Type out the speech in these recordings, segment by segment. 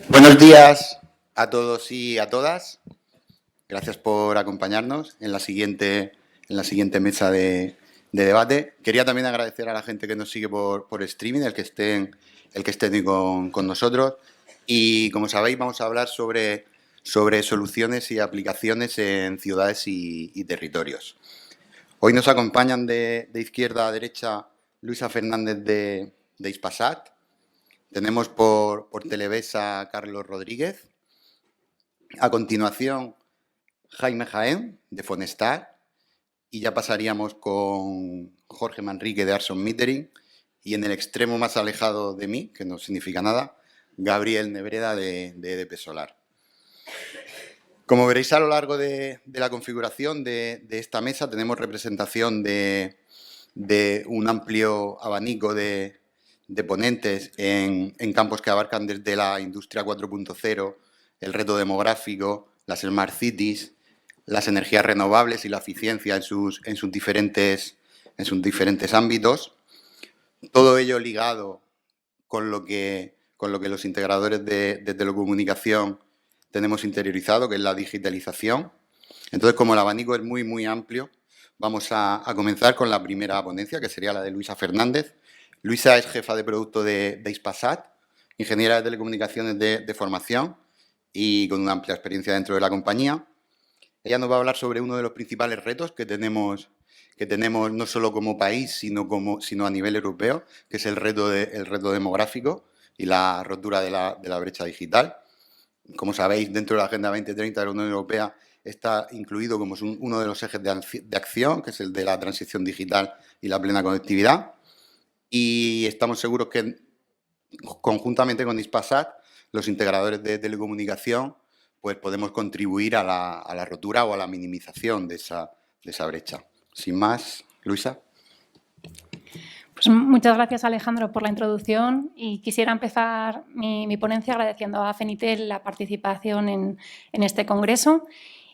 Buenos días a todos y a todas. Gracias por acompañarnos en la siguiente mesa de debate. Quería también agradecer a la gente que nos sigue por streaming, el que estén con nosotros. Y como sabéis, vamos a hablar sobre soluciones y aplicaciones en ciudades y territorios. Hoy nos acompañan de izquierda a derecha Luisa Fernández de Hispasat. Tenemos por Televesa a Carlos Rodríguez. A continuación, Jaime Jaén, de Fonestar. Y ya pasaríamos con Jorge Manrique, de Arson Metering. Y en el extremo más alejado de mí, que no significa nada, Gabriel Nebreda, de EDP Solar. Como veréis a lo largo de la configuración de esta mesa, tenemos representación de un amplio abanico de ponentes en campos que abarcan desde la industria 4.0, el reto demográfico, las Smart Cities, las energías renovables y la eficiencia en sus diferentes ámbitos. Todo ello ligado con lo que los integradores de telecomunicación tenemos interiorizado, que es la digitalización. Entonces, como el abanico es muy, muy amplio, vamos a comenzar con la primera ponencia, que sería la de Luisa Fernández. Luisa es jefa de producto de Hispasat, ingeniera de telecomunicaciones de formación y con una amplia experiencia dentro de la compañía. Ella nos va a hablar sobre uno de los principales retos que tenemos no solo como país, sino a nivel europeo, que es el reto demográfico y la rotura de la brecha digital. Como sabéis, dentro de la Agenda 2030 de la Unión Europea está incluido como uno de los ejes de acción, que es el de la transición digital y la plena conectividad. Y estamos seguros que, conjuntamente con Hispasat, los integradores de telecomunicación, pues podemos contribuir a la rotura o a la minimización de esa brecha. Sin más, Luisa. Pues muchas gracias, Alejandro, por la introducción, y quisiera empezar mi ponencia agradeciendo a Fenitel la participación en este congreso.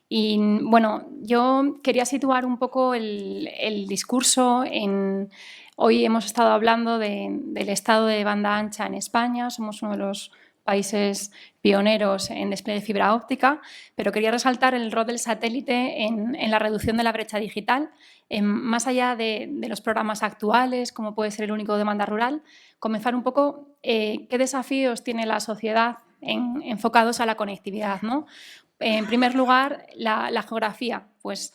Y bueno, yo quería situar un poco el discurso Hoy hemos estado hablando del estado de banda ancha en España. Somos uno de los países pioneros en despliegue de fibra óptica, pero quería resaltar el rol del satélite en la reducción de la brecha digital. Más allá de los programas actuales, como puede ser el único de banda rural, comenzar un poco qué desafíos tiene la sociedad enfocados a la conectividad, ¿no? En primer lugar, la geografía. Pues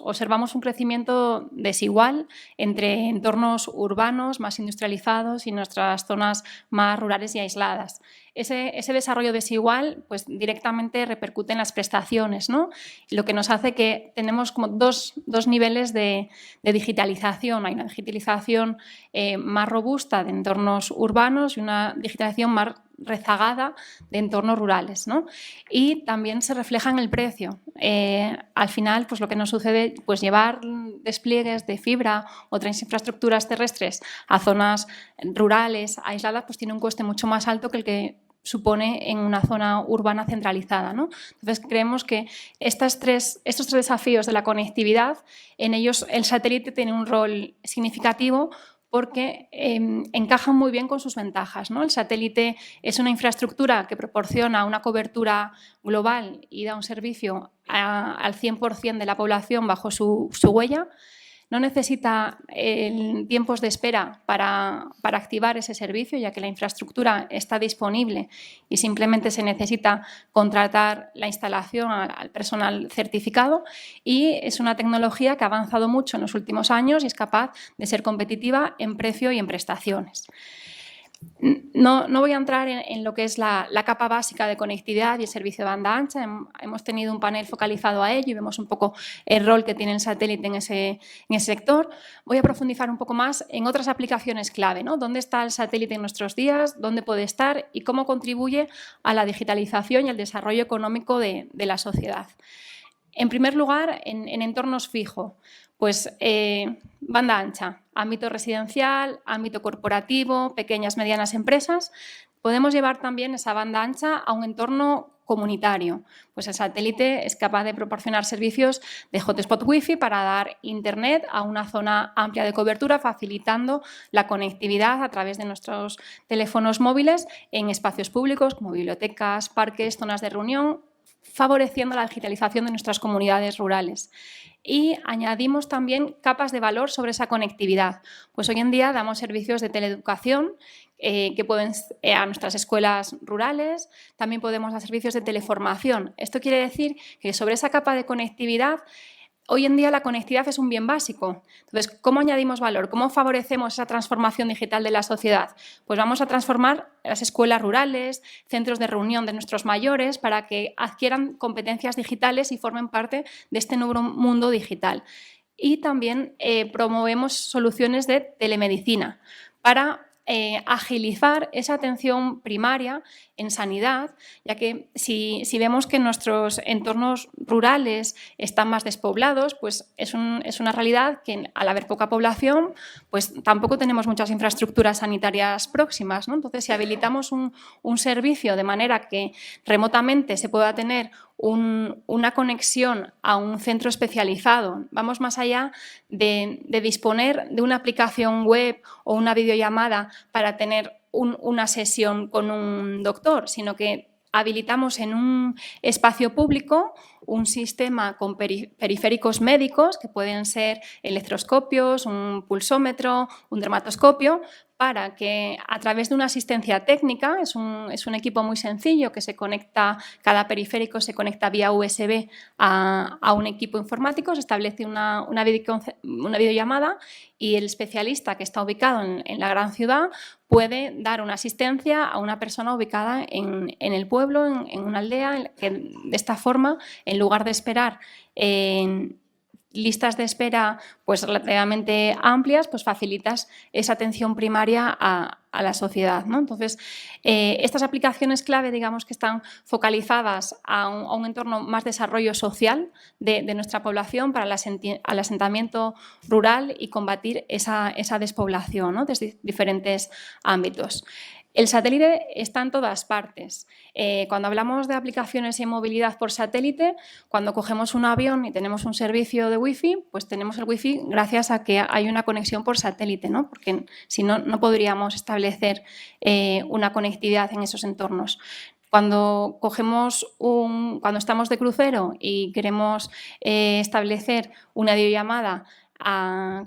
observamos un crecimiento desigual entre entornos urbanos más industrializados y nuestras zonas más rurales y aisladas. Ese desarrollo desigual pues, directamente repercute en las prestaciones, ¿no? Lo que nos hace que tenemos como dos niveles de digitalización. Hay una digitalización más robusta de entornos urbanos y una digitalización más rezagada de entornos rurales, ¿no? Y también se refleja en el precio. Al final, pues lo que nos sucede, pues llevar despliegues de fibra o otras infraestructuras terrestres a zonas rurales, aisladas, pues tiene un coste mucho más alto que el que supone en una zona urbana centralizada, ¿no? Entonces, creemos que estos tres desafíos de la conectividad, en ellos el satélite tiene un rol significativo porque encajan muy bien con sus ventajas, ¿no? El satélite es una infraestructura que proporciona una cobertura global y da un servicio al 100% de la población bajo su huella. No necesita tiempos de espera para activar ese servicio, ya que la infraestructura está disponible y simplemente se necesita contratar la instalación al personal certificado, y es una tecnología que ha avanzado mucho en los últimos años y es capaz de ser competitiva en precio y en prestaciones. No voy a entrar en lo que es la capa básica de conectividad y el servicio de banda ancha. Hemos tenido un panel focalizado a ello y vemos un poco el rol que tiene el satélite en ese sector. Voy a profundizar un poco más en otras aplicaciones clave, ¿no? ¿Dónde está el satélite en nuestros días? ¿Dónde puede estar? Y cómo contribuye a la digitalización y al desarrollo económico de la sociedad. En primer lugar, en entornos fijos, pues banda ancha, ámbito residencial, ámbito corporativo, pequeñas, medianas empresas. Podemos llevar también esa banda ancha a un entorno comunitario. Pues el satélite es capaz de proporcionar servicios de hotspot Wi-Fi para dar internet a una zona amplia de cobertura, facilitando la conectividad a través de nuestros teléfonos móviles en espacios públicos como bibliotecas, parques, zonas de reunión, favoreciendo la digitalización de nuestras comunidades rurales. Y añadimos también capas de valor sobre esa conectividad. Pues hoy en día damos servicios de teleeducación que pueden a nuestras escuelas rurales, también podemos dar servicios de teleformación. Esto quiere decir que sobre esa capa de conectividad, hoy en día la conectividad es un bien básico. Entonces, ¿cómo añadimos valor? ¿Cómo favorecemos esa transformación digital de la sociedad? Pues vamos a transformar las escuelas rurales, centros de reunión de nuestros mayores para que adquieran competencias digitales y formen parte de este nuevo mundo digital. Y también promovemos soluciones de telemedicina para agilizar esa atención primaria en sanidad, ya que si vemos que nuestros entornos rurales están más despoblados, pues es una realidad que al haber poca población, pues tampoco tenemos muchas infraestructuras sanitarias próximas, ¿no? Entonces, si habilitamos un servicio de manera que remotamente se pueda tener una conexión a un centro especializado, vamos más allá de disponer de una aplicación web o una videollamada para tener una sesión con un doctor, sino que habilitamos en un espacio público un sistema con periféricos médicos, que pueden ser electroscopios, un pulsómetro, un dermatoscopio, para que a través de una asistencia técnica, es un equipo muy sencillo que se conecta, cada periférico se conecta vía USB a un equipo informático, se establece una videollamada y el especialista que está ubicado en la gran ciudad puede dar una asistencia a una persona ubicada en el pueblo, en una aldea, que de esta forma, en lugar de esperar en listas de espera pues relativamente amplias, pues facilitas esa atención primaria a la sociedad, ¿no? Entonces, estas aplicaciones clave, digamos que están focalizadas a un entorno más desarrollo social de nuestra población para el asentamiento rural y combatir esa despoblación, ¿no? Desde diferentes ámbitos. El satélite está en todas partes. Cuando hablamos de aplicaciones y movilidad por satélite, cuando cogemos un avión y tenemos un servicio de Wi-Fi, pues tenemos el Wi-Fi gracias a que hay una conexión por satélite, ¿no? Porque si no, no podríamos establecer una conectividad en esos entornos. Cuando estamos de crucero y queremos establecer una videollamada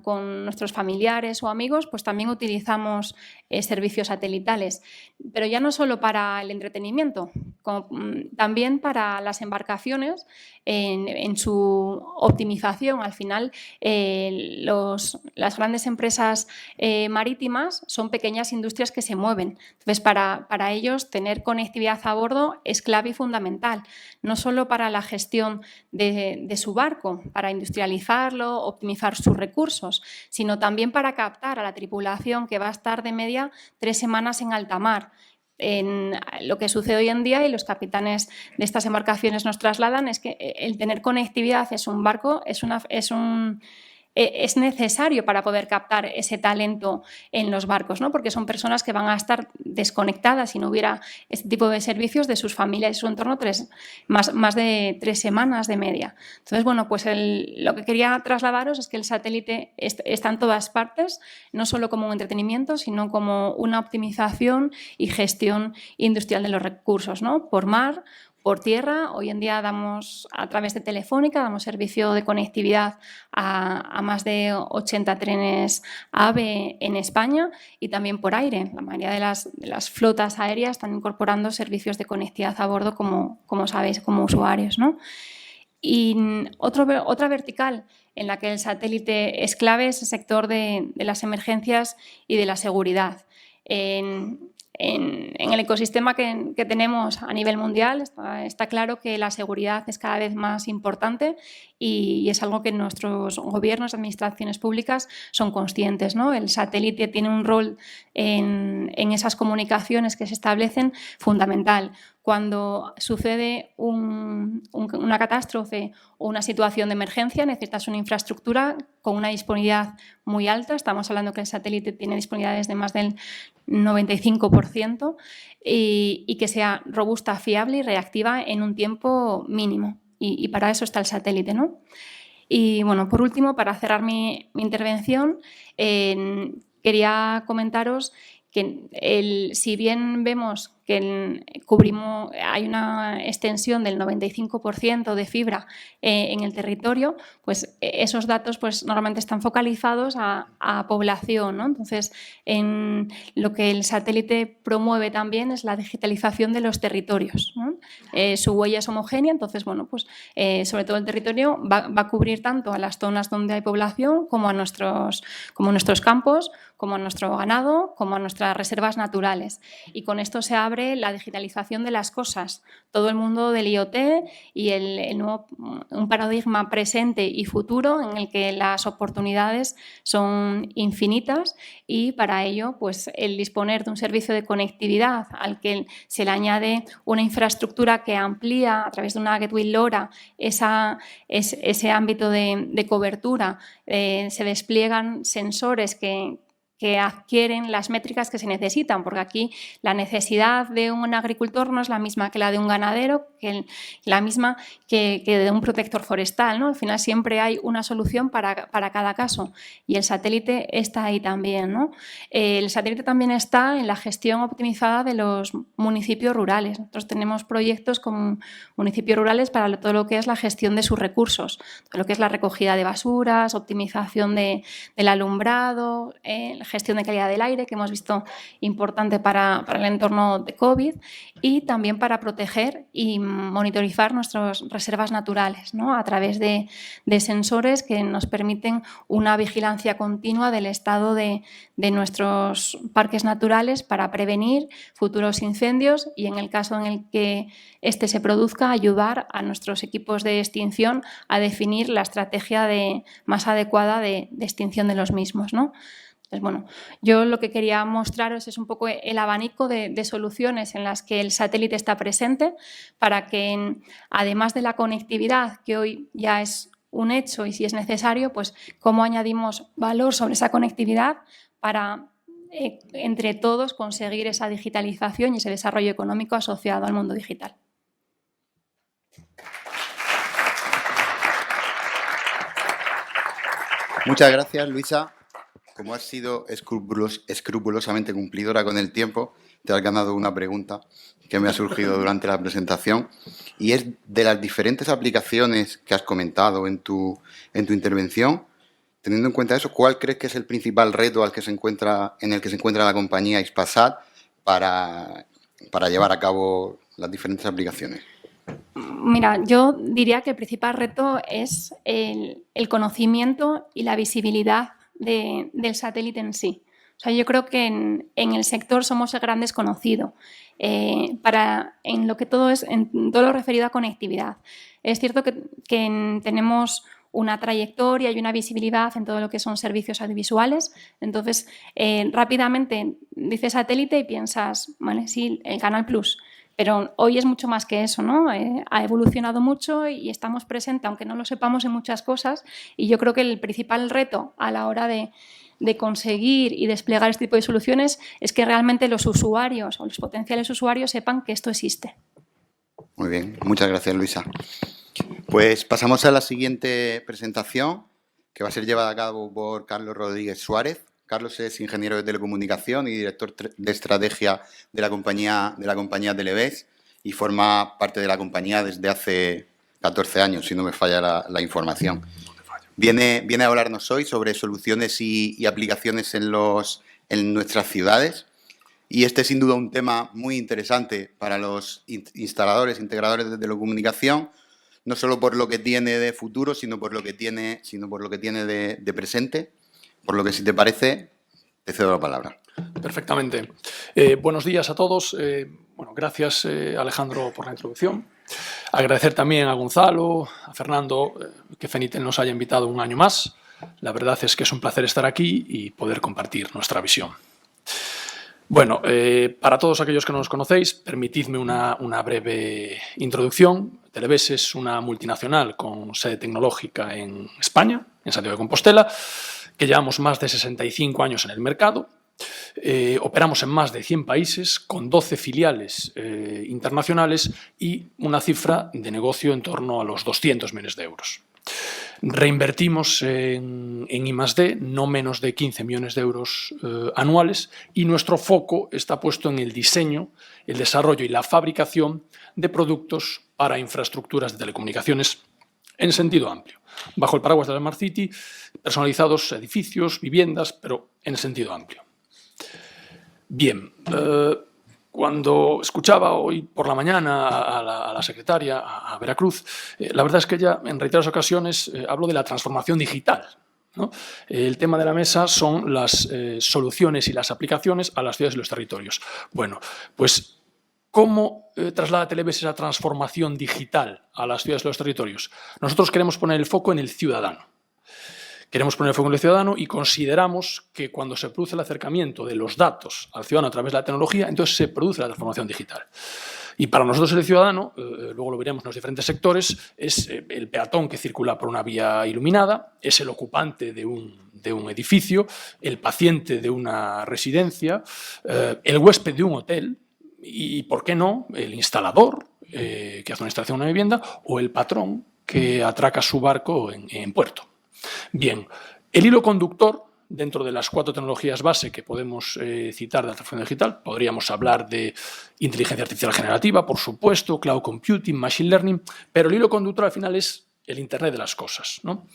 con nuestros familiares o amigos, pues también utilizamos servicios satelitales, pero ya no solo para el entretenimiento, también para las embarcaciones en su optimización. Al final, las grandes empresas marítimas son pequeñas industrias que se mueven. Entonces, para ellos, tener conectividad a bordo es clave y fundamental, no solo para la gestión de su barco, para industrializarlo, optimizar sus recursos, sino también para captar a la tripulación que va a estar de media 3 semanas en alta mar. En lo que sucede hoy en día, y los capitanes de estas embarcaciones nos trasladan, es que el tener conectividad es un barco, es necesario para poder captar ese talento en los barcos, ¿no? Porque son personas que van a estar desconectadas si no hubiera este tipo de servicios de sus familias y su entorno más de 3 semanas de media. Entonces, bueno, pues lo que quería trasladaros es que el satélite está en todas partes, no solo como un entretenimiento, sino como una optimización y gestión industrial de los recursos, ¿no? Por mar, por tierra. Hoy en día damos, a través de Telefónica, damos servicio de conectividad a más de 80 trenes AVE en España, y también por aire. La mayoría de las flotas aéreas están incorporando servicios de conectividad a bordo, como sabéis, como usuarios, ¿no? Y otra vertical en la que el satélite es clave es el sector de las emergencias y de la seguridad. En el ecosistema que tenemos a nivel mundial está claro que la seguridad es cada vez más importante y es algo que nuestros gobiernos, administraciones públicas son conscientes, ¿no? El satélite tiene un rol en esas comunicaciones que se establecen fundamental, cuando sucede una catástrofe o una situación de emergencia, necesitas una infraestructura con una disponibilidad muy alta. Estamos hablando que el satélite tiene disponibilidades de más del 95% y que sea robusta, fiable y reactiva en un tiempo mínimo. Y para eso está el satélite, ¿no? Y bueno, por último, para cerrar mi intervención, quería comentaros que si bien vemos que hay una extensión del 95% de fibra en el territorio, pues esos datos pues, normalmente están focalizados a población, ¿no? Entonces, lo que el satélite promueve también es la digitalización de los territorios, ¿no? Su huella es homogénea, entonces, bueno, pues sobre todo el territorio va a cubrir tanto a las zonas donde hay población como a nuestros campos, como a nuestro ganado, como a nuestras reservas naturales. Y con esto se abre la digitalización de las cosas, todo el mundo del IoT y un paradigma presente y futuro en el que las oportunidades son infinitas y para ello pues, el disponer de un servicio de conectividad al que se le añade una infraestructura que amplía a través de una gateway LoRa ese ámbito de cobertura, se despliegan sensores que adquieren las métricas que se necesitan, porque aquí la necesidad de un agricultor no es la misma que la de un ganadero, que la misma que de un protector forestal, ¿no? Al final siempre hay una solución para cada caso y el satélite está ahí también, ¿no? El satélite también está en la gestión optimizada de los municipios rurales. Nosotros tenemos proyectos con municipios rurales para todo lo que es la gestión de sus recursos, todo lo que es la recogida de basuras, optimización del alumbrado, gestión de calidad del aire, que hemos visto importante para el entorno de COVID, y también para proteger y monitorizar nuestras reservas naturales, ¿no? A través de sensores que nos permiten una vigilancia continua del estado de nuestros parques naturales para prevenir futuros incendios y, en el caso en el que este se produzca, ayudar a nuestros equipos de extinción a definir la estrategia más adecuada de extinción de los mismos, ¿no? Entonces, bueno, yo lo que quería mostraros es un poco el abanico de soluciones en las que el satélite está presente para que, además de la conectividad, que hoy ya es un hecho y si es necesario, pues cómo añadimos valor sobre esa conectividad para, entre todos, conseguir esa digitalización y ese desarrollo económico asociado al mundo digital. Muchas gracias, Luisa. Como has sido escrupulosamente cumplidora con el tiempo, te has ganado una pregunta que me ha surgido durante la presentación y es de las diferentes aplicaciones que has comentado en tu intervención. Teniendo en cuenta eso, ¿cuál crees que es el principal reto en el que se encuentra la compañía Hispasat para llevar a cabo las diferentes aplicaciones? Mira, yo diría que el principal reto es el conocimiento y la visibilidad del satélite en sí. O sea, yo creo que en el sector somos el gran desconocido en todo lo referido a conectividad. Es cierto que tenemos una trayectoria y una visibilidad en todo lo que son servicios audiovisuales. Entonces, rápidamente dices satélite y piensas, vale, sí, el Canal Plus. Pero hoy es mucho más que eso, ¿no? Ha evolucionado mucho y estamos presentes, aunque no lo sepamos, en muchas cosas. Y yo creo que el principal reto a la hora de conseguir y desplegar este tipo de soluciones es que realmente los usuarios o los potenciales usuarios sepan que esto existe. Muy bien, muchas gracias, Luisa. Pues pasamos a la siguiente presentación, que va a ser llevada a cabo por Carlos Rodríguez Suárez. Carlos es ingeniero de telecomunicación y director de estrategia de la compañía Televes y forma parte de la compañía desde hace 14 años, si no me falla la información. Viene a hablarnos hoy sobre soluciones y aplicaciones en nuestras ciudades. Y este es sin duda un tema muy interesante para los instaladores, integradores de telecomunicación, no solo por lo que tiene de futuro, sino por lo que tiene de presente. Por lo que, si te parece, te cedo la palabra. Perfectamente. Buenos días a todos. Gracias, Alejandro, por la introducción. Agradecer también a Gonzalo, a Fernando, que Fenitel nos haya invitado un año más. La verdad es que es un placer estar aquí y poder compartir nuestra visión. Bueno, para todos aquellos que no nos conocéis, permitidme una breve introducción. Televés es una multinacional con sede tecnológica en España, en Santiago de Compostela, que llevamos más de 65 años en el mercado. Operamos en más de 100 países, con 12 filiales internacionales y una cifra de negocio en torno a los 200 millones de euros. Reinvertimos en I+D no menos de 15 millones de euros anuales y nuestro foco está puesto en el diseño, el desarrollo y la fabricación de productos para infraestructuras de telecomunicaciones en sentido amplio, bajo el paraguas de la Smart City, personalizados edificios, viviendas, pero en sentido amplio. Bien, cuando escuchaba hoy por la mañana a la secretaria, a Veracruz, la verdad es que ella en reiteradas ocasiones habló de la transformación digital, ¿no? El tema de la mesa son las soluciones y las aplicaciones a las ciudades y los territorios. Bueno, pues ¿cómo traslada Televés esa transformación digital a las ciudades y los territorios? Nosotros queremos poner el foco en el ciudadano. Queremos poner el foco en el ciudadano y consideramos que cuando se produce el acercamiento de los datos al ciudadano a través de la tecnología, entonces se produce la transformación digital. Y para nosotros el ciudadano, luego lo veremos en los diferentes sectores, es el peatón que circula por una vía iluminada, es el ocupante de un edificio, el paciente de una residencia, el huésped de un hotel y, ¿por qué no?, el instalador que hace una instalación en una vivienda o el patrón que atraca su barco en puerto. Bien, el hilo conductor dentro de las 4 tecnologías base que podemos citar de la transformación digital, podríamos hablar de inteligencia artificial generativa, por supuesto, cloud computing, machine learning, pero el hilo conductor al final es el Internet de las cosas, ¿no?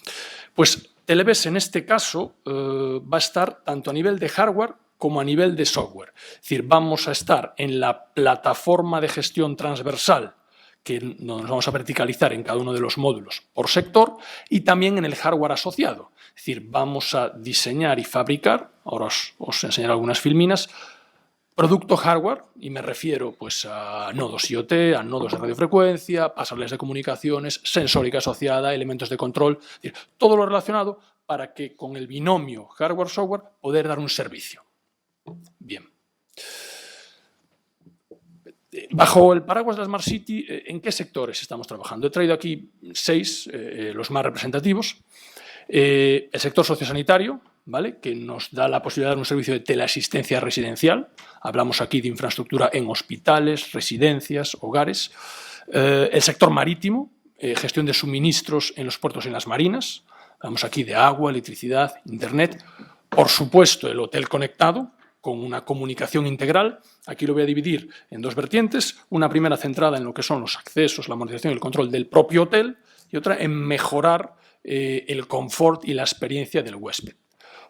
Pues Televés en este caso va a estar tanto a nivel de hardware como a nivel de software. Es decir, vamos a estar en la plataforma de gestión transversal que nos vamos a verticalizar en cada uno de los módulos por sector y también en el hardware asociado. Es decir, vamos a diseñar y fabricar, ahora os enseñaré algunas filminas, producto hardware, y me refiero pues, a nodos IoT, a nodos de radiofrecuencia, pasarelas de comunicaciones, sensórica asociada, elementos de control, es decir, todo lo relacionado para que con el binomio hardware-software poder dar un servicio. Bien. Bajo el paraguas de la Smart City, ¿en qué sectores estamos trabajando? He traído aquí 6, los más representativos. El sector sociosanitario, ¿vale?, que nos da la posibilidad de dar un servicio de teleasistencia residencial. Hablamos aquí de infraestructura en hospitales, residencias, hogares. El sector marítimo, gestión de suministros en los puertos y en las marinas. Hablamos aquí de agua, electricidad, internet. Por supuesto, el hotel conectado, con una comunicación integral. Aquí lo voy a dividir en 2 vertientes. Una primera centrada en lo que son los accesos, la monitorización y el control del propio hotel, y otra en mejorar el confort y la experiencia del huésped.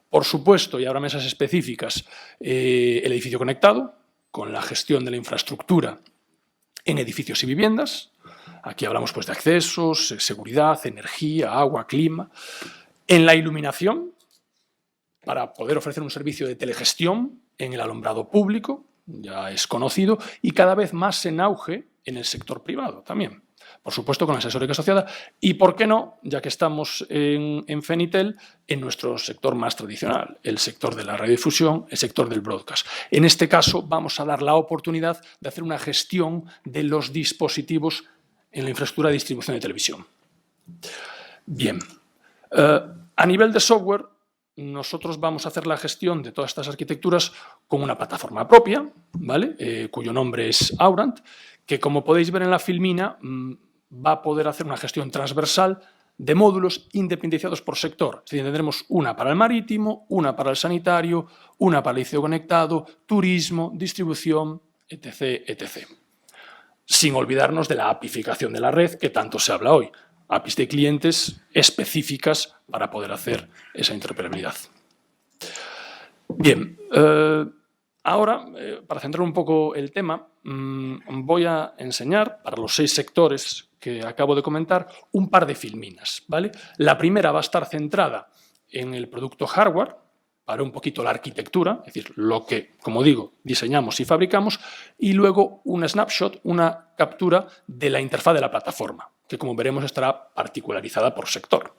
Por supuesto, y ahora mesas específicas, el edificio conectado, con la gestión de la infraestructura en edificios y viviendas. Aquí hablamos pues, de accesos, seguridad, energía, agua, clima. En la iluminación, para poder ofrecer un servicio de telegestión en el alumbrado público, ya es conocido, y cada vez más en auge en el sector privado también. Por supuesto, con la sensórica asociada y, ¿por qué no?, ya que estamos en Fenitel, en nuestro sector más tradicional, el sector de la radiodifusión, el sector del broadcast. En este caso, vamos a dar la oportunidad de hacer una gestión de los dispositivos en la infraestructura de distribución de televisión. Bien. A nivel de software, nosotros vamos a hacer la gestión de todas estas arquitecturas con una plataforma propia, ¿vale?, cuyo nombre es Aurant, que, como podéis ver en la filmina, va a poder hacer una gestión transversal de módulos independizados por sector. Es decir, tendremos una para el marítimo, una para el sanitario, una para el edificio conectado, turismo, distribución, etc., etc. Sin olvidarnos de la apificación de la red, que tanto se habla hoy. APIs de clientes específicas para poder hacer esa interoperabilidad. Bien, ahora, para centrar un poco el tema, voy a enseñar, para los 6 sectores que acabo de comentar, un par de filminas, ¿vale? La primera va a estar centrada en el producto hardware, para un poquito la arquitectura, es decir, lo que, como digo, diseñamos y fabricamos, y luego un snapshot, una captura de la interfaz de la plataforma, que, como veremos, estará particularizada por sector.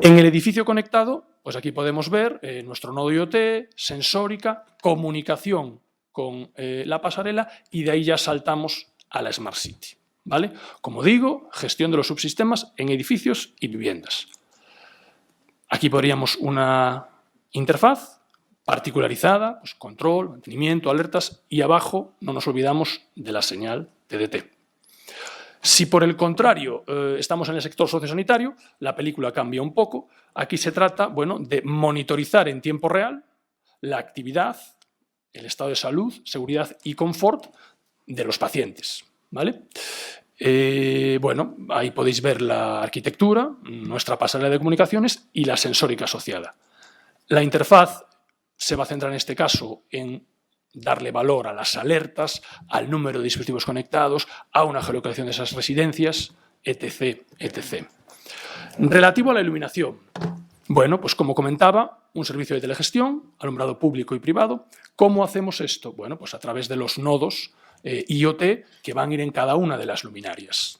En el edificio conectado, pues aquí podemos ver nuestro nodo IoT, sensórica, comunicación con la pasarela y de ahí ya saltamos a la Smart City, ¿vale? Como digo, gestión de los subsistemas en edificios y viviendas. Aquí podríamos una interfaz particularizada, pues control, mantenimiento, alertas, y abajo no nos olvidamos de la señal TDT. Si por el contrario estamos en el sector sociosanitario, la película cambia un poco. Aquí se trata, bueno, de monitorizar en tiempo real la actividad, el estado de salud, seguridad y confort de los pacientes, ¿vale? Bueno, ahí podéis ver la arquitectura, nuestra pasarela de comunicaciones y la sensórica asociada. La interfaz se va a centrar en este caso en darle valor a las alertas, al número de dispositivos conectados, a una geolocalización de esas residencias, etc., etc. Relativo a la iluminación, bueno, pues como comentaba, un servicio de telegestión, alumbrado público y privado. ¿Cómo hacemos esto? Bueno, pues a través de los nodos IoT que van a ir en cada una de las luminarias.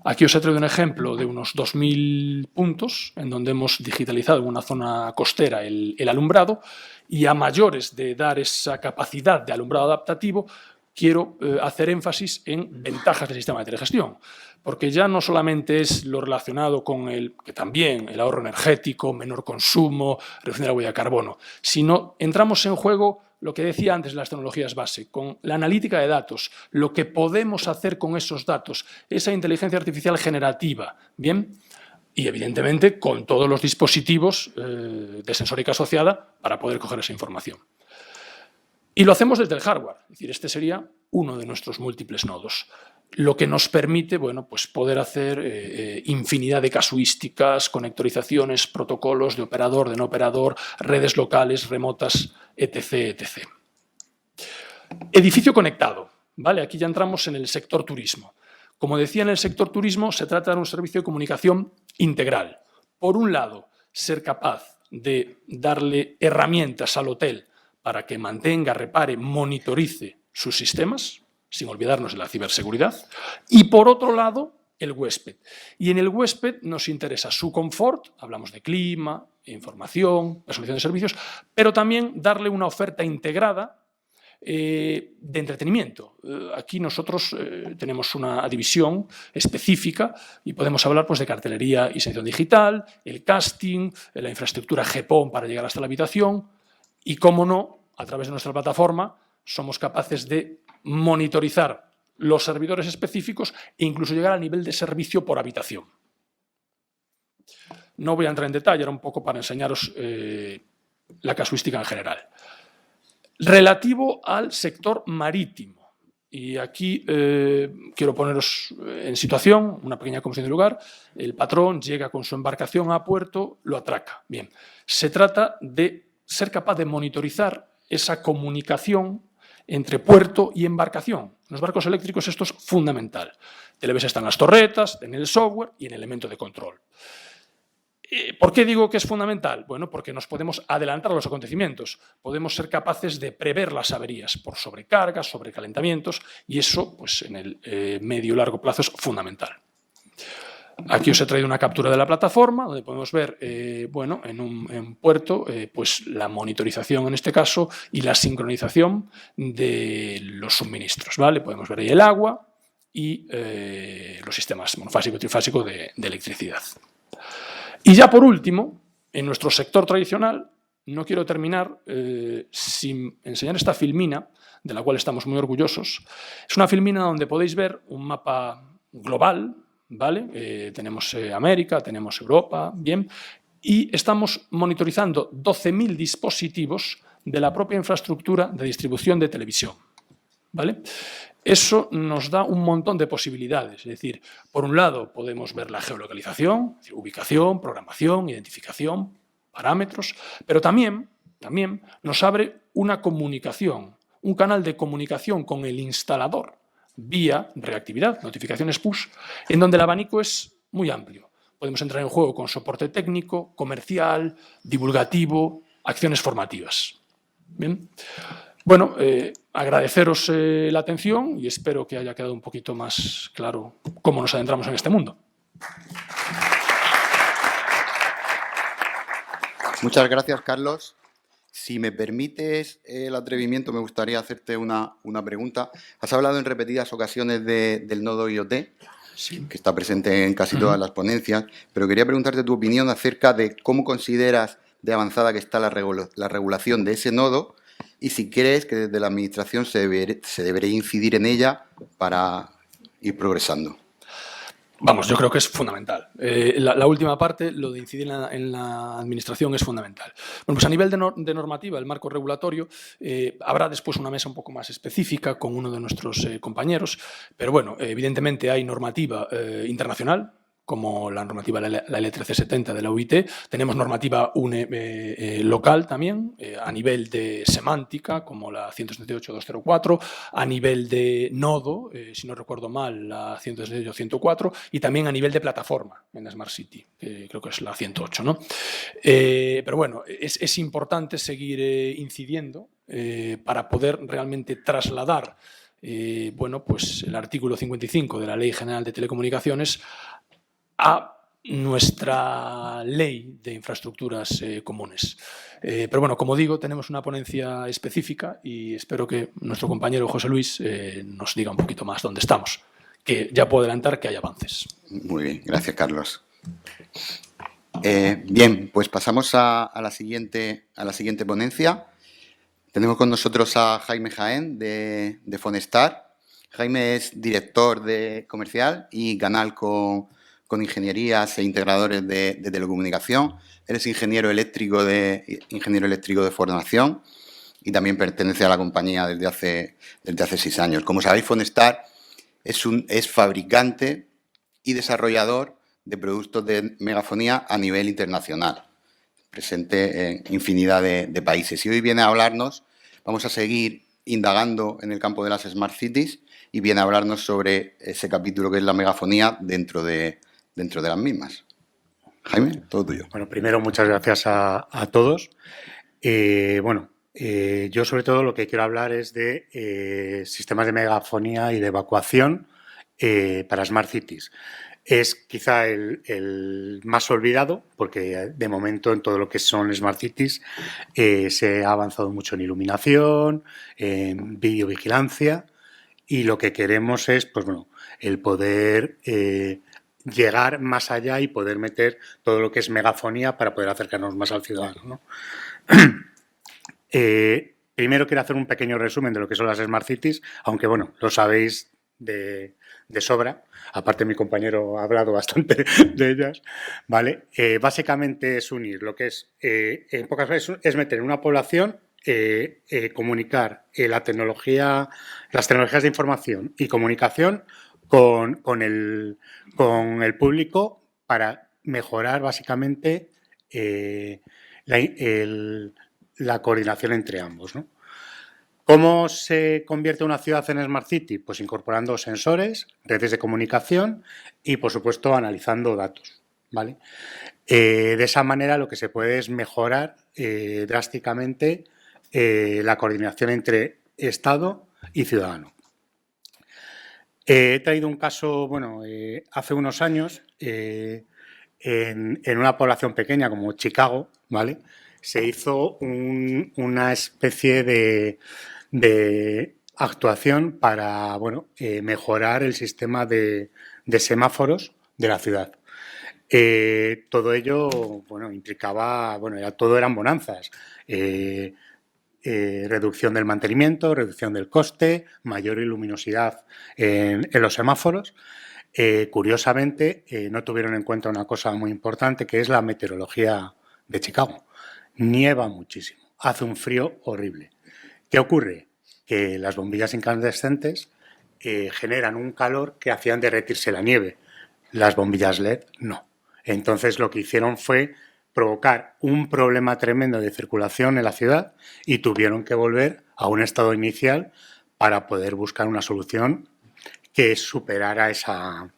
Aquí os he traído un ejemplo de unos 2.000 puntos en donde hemos digitalizado en una zona costera el alumbrado, y a mayores de dar esa capacidad de alumbrado adaptativo, quiero hacer énfasis en ventajas del sistema de telegestión, porque ya no solamente es lo relacionado con que también el ahorro energético, menor consumo, reducción de la huella de carbono, sino entramos en juego lo que decía antes, las tecnologías base, con la analítica de datos, lo que podemos hacer con esos datos, esa inteligencia artificial generativa, ¿bien? Y evidentemente con todos los dispositivos de sensórica asociada para poder coger esa información. Y lo hacemos desde el hardware, es decir, este sería uno de nuestros múltiples nodos, lo que nos permite, bueno, pues poder hacer infinidad de casuísticas, conectorizaciones, protocolos de operador, de no operador, redes locales, remotas, etc., etc. Edificio conectado, ¿vale? Aquí ya entramos en el sector turismo. Como decía, en el sector turismo se trata de un servicio de comunicación integral. Por un lado, ser capaz de darle herramientas al hotel para que mantenga, repare, monitorice sus sistemas, sin olvidarnos de la ciberseguridad, y por otro lado, el huésped. Y en el huésped nos interesa su confort, hablamos de clima, información, resolución de servicios, pero también darle una oferta integrada de entretenimiento. Aquí nosotros tenemos una división específica y podemos hablar pues, de cartelería y sección digital, el casting, la infraestructura GPON para llegar hasta la habitación y, cómo no, a través de nuestra plataforma somos capaces de monitorizar los servidores específicos e incluso llegar al nivel de servicio por habitación. No voy a entrar en detalle, era un poco para enseñaros la casuística en general. Relativo al sector marítimo, y aquí quiero poneros en situación, una pequeña conversación de lugar. El patrón llega con su embarcación a puerto, lo atraca. Bien, se trata de ser capaz de monitorizar esa comunicación entre puerto y embarcación. En los barcos eléctricos esto es fundamental. Televes están las torretas, en el software y en el elemento de control. ¿Por qué digo que es fundamental? Bueno, porque nos podemos adelantar a los acontecimientos, podemos ser capaces de prever las averías por sobrecargas, sobrecalentamientos, y eso pues, en el medio y largo plazo es fundamental. Aquí os he traído una captura de la plataforma, donde podemos ver, bueno, en un puerto, pues la monitorización en este caso y la sincronización de los suministros, ¿vale? Podemos ver ahí el agua y los sistemas monofásico y trifásico de electricidad. Y ya por último, en nuestro sector tradicional, no quiero terminar sin enseñar esta filmina, de la cual estamos muy orgullosos. Es una filmina donde podéis ver un mapa global, ¿vale? Tenemos América, tenemos Europa, bien, y estamos monitorizando 12.000 dispositivos de la propia infraestructura de distribución de televisión, ¿vale? Eso nos da un montón de posibilidades, es decir, por un lado podemos ver la geolocalización, es decir, ubicación, programación, identificación, parámetros, pero también nos abre una comunicación, un canal de comunicación con el instalador vía reactividad, notificaciones push, en donde el abanico es muy amplio. Podemos entrar en juego con soporte técnico, comercial, divulgativo, acciones formativas. Bien. Bueno, agradeceros la atención y espero que haya quedado un poquito más claro cómo nos adentramos en este mundo. Muchas gracias, Carlos. Si me permites el atrevimiento, me gustaría hacerte una pregunta. Has hablado en repetidas ocasiones del nodo IoT, Sí. que está presente en casi todas las ponencias, pero quería preguntarte tu opinión acerca de cómo consideras de avanzada que está la regulación de ese nodo y si crees que desde la Administración se debería incidir en ella para ir progresando. Vamos, yo creo que es fundamental. La última parte, lo de incidir en la Administración, es fundamental. Bueno, pues a nivel de normativa, el marco regulatorio, habrá después una mesa un poco más específica con uno de nuestros compañeros, pero bueno, evidentemente hay normativa internacional, como la normativa, la L1370 de la OIT. Tenemos normativa local también, a nivel de semántica, como la 178.204, a nivel de nodo, si no recuerdo mal, la 178.104, y también a nivel de plataforma en la Smart City, que creo que es la 108, ¿no? Pero bueno, es importante seguir incidiendo para poder realmente trasladar bueno, pues el artículo 55 de la Ley General de Telecomunicaciones a nuestra ley de infraestructuras comunes. Pero bueno, como digo, tenemos una ponencia específica y espero que nuestro compañero José Luis nos diga un poquito más dónde estamos, que ya puedo adelantar que hay avances. Muy bien, gracias, Carlos. Bien, pues pasamos a la siguiente ponencia. Tenemos con nosotros a Jaime Jaén de Fonestar. Jaime es director comercial y canal con ingenierías e integradores de telecomunicación. Él es ingeniero eléctrico de formación y también pertenece a la compañía desde hace 6 años. Como sabéis, Fonestar es fabricante y desarrollador de productos de megafonía a nivel internacional, presente en infinidad de países. Y hoy viene a hablarnos, vamos a seguir indagando en el campo de las Smart Cities y viene a hablarnos sobre ese capítulo que es la megafonía dentro de las mismas. Jaime, todo tuyo. Bueno, primero, muchas gracias a todos. Yo sobre todo lo que quiero hablar es de sistemas de megafonía y de evacuación para Smart Cities. Es quizá el más olvidado porque de momento en todo lo que son Smart Cities se ha avanzado mucho en iluminación, en videovigilancia y lo que queremos es, pues bueno, el poder llegar más allá y poder meter todo lo que es megafonía para poder acercarnos más al ciudadano, ¿no? Primero quiero hacer un pequeño resumen de lo que son las Smart Cities, aunque bueno, lo sabéis de sobra. Aparte mi compañero ha hablado bastante de ellas, ¿vale? Básicamente es unir lo que es, en pocas veces, es meter en una población comunicar las tecnologías de información y comunicación con el público para mejorar básicamente la coordinación entre ambos, ¿no? ¿Cómo se convierte una ciudad en Smart City? Pues incorporando sensores, redes de comunicación y, por supuesto, analizando datos, ¿vale? De esa manera lo que se puede es mejorar drásticamente la coordinación entre Estado y ciudadano. He traído un caso, bueno, hace unos años, en una población pequeña como Chicago, ¿vale? Se hizo una especie de actuación para, bueno, mejorar el sistema de semáforos de la ciudad. Todo ello, bueno, implicaba, bueno, todo eran bonanzas. Reducción del mantenimiento, reducción del coste, mayor luminosidad en los semáforos. Curiosamente, no tuvieron en cuenta una cosa muy importante, que es la meteorología de Chicago. Nieva muchísimo, hace un frío horrible. ¿Qué ocurre? Que las bombillas incandescentes generan un calor que hacían derretirse la nieve. Las bombillas LED no. Entonces lo que hicieron fue provocar un problema tremendo de circulación en la ciudad y tuvieron que volver a un estado inicial para poder buscar una solución que superara esa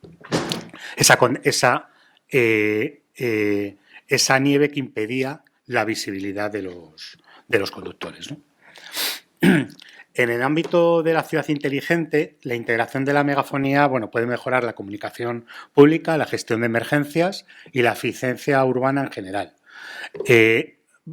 nieve que impedía la visibilidad de los conductores, ¿no? En el ámbito de la ciudad inteligente, la integración de la megafonía, bueno, puede mejorar la comunicación pública, la gestión de emergencias y la eficiencia urbana en general.